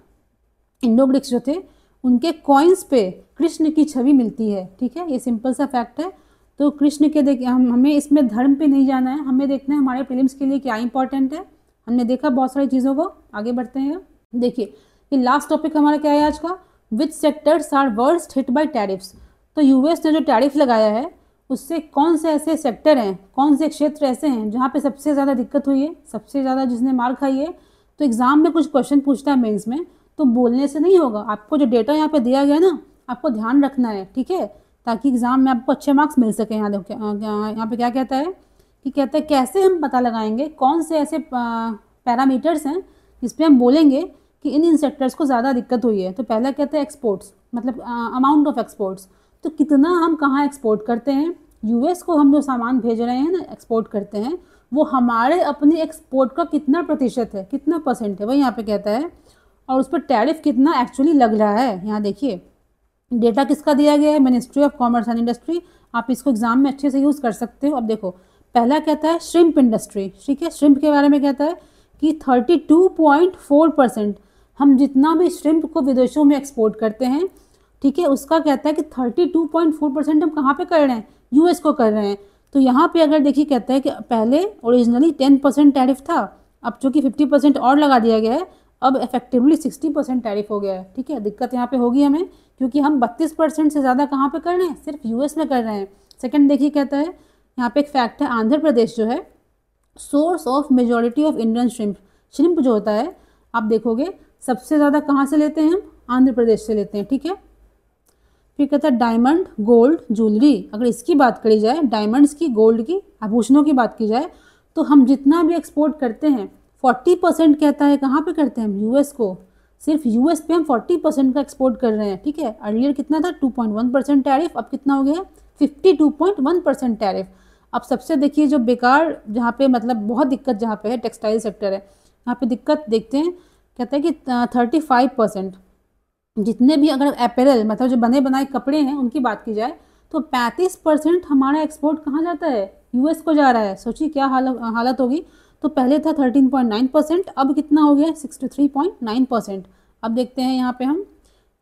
इंडो ग्रीक्स जो थे, उनके कॉइन्स पे कृष्ण की छवि मिलती है। ठीक है, ये सिंपल सा फैक्ट है। तो कृष्ण के देखिए, हमें इसमें धर्म पे नहीं जाना है, हमें देखना है हमारे प्रीलिम्स के लिए क्या इंपॉर्टेंट है। हमने देखा बहुत सारी चीज़ों को, आगे बढ़ते हैं। देखिए, ये लास्ट टॉपिक हमारा क्या है आज का, which sectors are worst hit by tariffs. तो यूएस ने जो टैरिफ लगाया है उससे कौन से ऐसे सेक्टर हैं, कौन से क्षेत्र ऐसे हैं जहाँ पे सबसे ज़्यादा दिक्कत हुई है, सबसे ज़्यादा जिसने मार खाई है। तो एग्जाम में कुछ क्वेश्चन पूछता है मेंस में, तो बोलने से नहीं होगा, आपको जो डेटा यहाँ पे दिया गया ना, आपको ध्यान रखना है। ठीक है, ताकि एग्जाम में आपको अच्छे मार्क्स मिल सके। यहाँ देखो, यहाँ पे क्या कहता है कि कहता है कैसे हम पता लगाएंगे कौन से ऐसे पैरामीटर्स हैं जिस पे हम बोलेंगे कि इन सेक्टर्स को ज़्यादा दिक्कत हुई है। तो पहला कहता है एक्सपोर्ट्स, मतलब अमाउंट ऑफ एक्सपोर्ट्स, तो कितना हम कहाँ एक्सपोर्ट करते हैं। यूएस को हम जो सामान भेज रहे हैं ना, एक्सपोर्ट करते हैं, वो हमारे अपने एक्सपोर्ट का कितना प्रतिशत है, कितना परसेंट है, वही यहाँ पे कहता है। और उस पर टैरिफ कितना एक्चुअली लग रहा है। यहाँ देखिए, डेटा किसका दिया गया है, ministry of commerce and industry. आप इसको एग्जाम में अच्छे से यूज़ कर सकते हो। अब देखो, पहला कहता है श्रिम्प इंडस्ट्री। ठीक है, श्रिम्प के बारे में कहता है कि 32.4% हम जितना भी श्रिम्प को विदेशों में एक्सपोर्ट करते हैं, ठीक है, उसका कहता है कि 32.4% हम कहाँ पे कर रहे हैं, यूएस को कर रहे हैं। तो यहाँ पे अगर देखिए, कहता है कि पहले ओरिजिनली 10% टैरिफ था, अब चूँकि 50% और लगा दिया गया है, अब इफेक्टिवली 60% टैरिफ हो गया है। ठीक है, दिक्कत यहाँ पे होगी हमें, क्योंकि हम 32% से ज़्यादा कहाँ पे कर रहे हैं, सिर्फ यूएस में कर रहे हैं। सेकंड देखिए, कहता है यहाँ पे एक फैक्ट है, आंध्र प्रदेश जो है source of majority of Indian shrimp. Shrimp जो होता है, आप देखोगे सबसे ज़्यादा कहाँ से लेते हैं, हम आंध्र प्रदेश से लेते हैं। ठीक है, फिर कहता है डायमंड, गोल्ड, ज्वेलरी। अगर इसकी बात करी जाए, डायमंड्स की, गोल्ड की, आभूषणों की बात की जाए, तो हम जितना भी एक्सपोर्ट करते हैं 40% कहता है कहाँ पे करते हैं हम, यूएस को। सिर्फ यूएस पे हम 40% का एक्सपोर्ट कर रहे हैं। ठीक है, अर्लियर कितना था, 2.1% टैरिफ, अब कितना हो गया, 52.1% टैरिफ। अब सबसे देखिए जो बेकार, जहाँ पे मतलब बहुत दिक्कत जहाँ पे है, टेक्सटाइल सेक्टर है, यहाँ पे दिक्कत देखते हैं। कहता है कि 35%, जितने भी अगर अपैरल मतलब जो बने बनाए कपड़े हैं उनकी बात की जाए, तो 35% हमारा एक्सपोर्ट कहाँ जाता है, यूएस को जा रहा है। सोचिए क्या हालत होगी। तो पहले था 13.9%, अब कितना हो गया, 63.9%। अब देखते हैं यहाँ पे हम,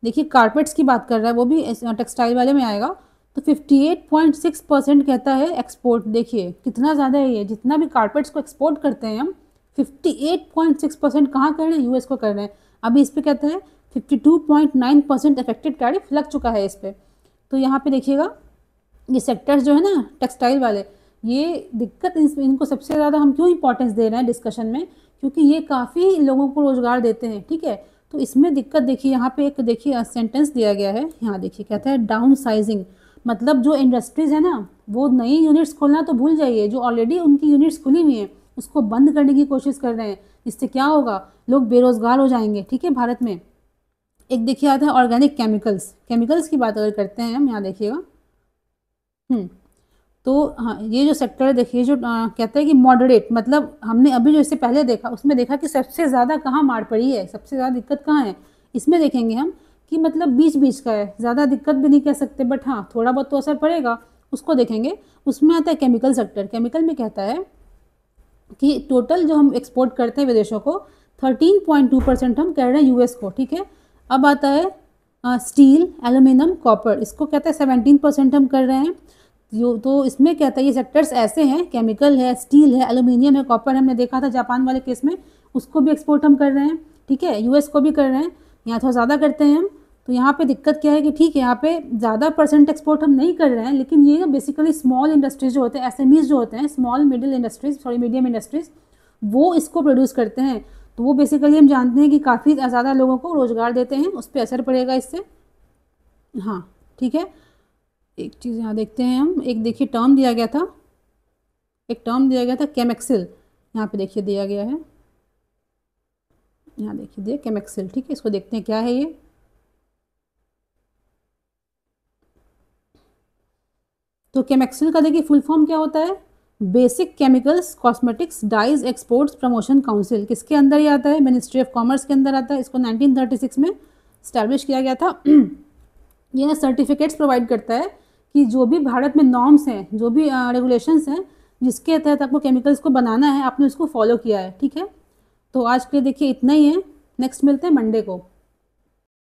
देखिए कारपेट्स की बात कर रहा है, वो भी टेक्सटाइल वाले में आएगा। तो 58.6% कहता है एक्सपोर्ट। देखिए कितना ज़्यादा है ये, जितना भी कारपेट्स को एक्सपोर्ट करते हैं हम, 58.6% कहाँ कर रहे हैं, यूएस को कर रहे हैं। अभी इस पर कहता है 52.9% इफेक्टिव टैरिफ लग चुका है इस पर। तो यहाँ पे देखिएगा, ये सेक्टर्स जो है ना टेक्सटाइल वाले, ये दिक्कत इनको सबसे ज़्यादा हम क्यों इंपॉर्टेंस दे रहे हैं डिस्कशन में, क्योंकि ये काफ़ी लोगों को रोज़गार देते हैं, ठीक है। तो इसमें दिक्कत देखिए, यहाँ पे एक देखिए सेंटेंस दिया गया है, यहाँ देखिए कहता है डाउन साइजिंग, मतलब जो इंडस्ट्रीज़ है ना वो नई यूनिट्स खोलना तो भूल जाइए, जो ऑलरेडी उनकी यूनिट्स खुली हुई हैं उसको बंद करने की कोशिश कर रहे हैं। इससे क्या होगा, लोग बेरोज़गार हो जाएंगे, ठीक है, भारत में। एक देखिए आता है ऑर्गेनिक केमिकल्स, केमिकल्स की बात अगर करते हैं हम, यहाँ देखिएगा। तो हाँ, ये जो सेक्टर है देखिए, जो कहते हैं कि मॉडरेट, मतलब हमने अभी जो इससे पहले देखा उसमें देखा कि सबसे ज़्यादा कहाँ मार पड़ी है, सबसे ज़्यादा दिक्कत कहाँ है। इसमें देखेंगे हम कि मतलब बीच बीच का है, ज़्यादा दिक्कत भी नहीं कह सकते, बट हाँ थोड़ा बहुत तो असर पड़ेगा, उसको देखेंगे। उसमें आता है केमिकल सेक्टर। केमिकल में कहता है कि टोटल जो हम एक्सपोर्ट करते हैं विदेशों को 13.2% हम कर रहे हैं यूएस को, ठीक है। अब आता है स्टील, एल्यूमिनियम, कॉपर, इसको कहते हैं 17% हम कर रहे हैं। तो इसमें कहता है ये सेक्टर्स ऐसे हैं, केमिकल है, स्टील है, एल्यूमिनियम है, कॉपर हमने देखा था जापान वाले केस में, उसको भी एक्सपोर्ट हम कर रहे हैं, ठीक है। यूएस को भी कर रहे हैं, यहाँ थोड़ा ज़्यादा करते हैं हम। तो यहाँ पे दिक्कत क्या है कि ठीक है यहाँ पे ज़्यादा परसेंट एक्सपोर्ट हम नहीं कर रहे हैं, लेकिन ये ना बेसिकली स्मॉल इंडस्ट्रीज जो होते हैं, एसएमईज जो होते हैं, small middle industries, sorry medium industries, वो इसको प्रोड्यूस करते हैं। तो वो बेसिकली हम जानते हैं कि काफ़ी ज़्यादा लोगों को रोज़गार देते हैं, उस पर असर पड़ेगा इससे। हाँ ठीक है, एक चीज़ यहाँ देखते हैं हम, एक देखिए टर्म दिया गया था, एक टर्म दिया गया था केमेक्सिल, यहाँ पे देखिए दिया गया है, यहाँ देखिए दिया केमेक्सिल, ठीक है। इसको देखते हैं क्या है ये। तो केमेक्सिल का देखिए फुल फॉर्म क्या होता है, basic chemicals cosmetics dyes exports promotion council. किसके अंदर ये आता है, मिनिस्ट्री ऑफ कॉमर्स के अंदर आता है। इसको 1936 में स्टैब्लिश किया गया था। ये ना सर्टिफिकेट्स प्रोवाइड करता है कि जो भी भारत में नॉर्म्स हैं, जो भी रेगुलेशंस हैं जिसके तहत आपको केमिकल्स को बनाना है, आपने उसको फॉलो किया है, ठीक है। तो आज के लिए देखिए इतना ही है, नेक्स्ट मिलते हैं मंडे को।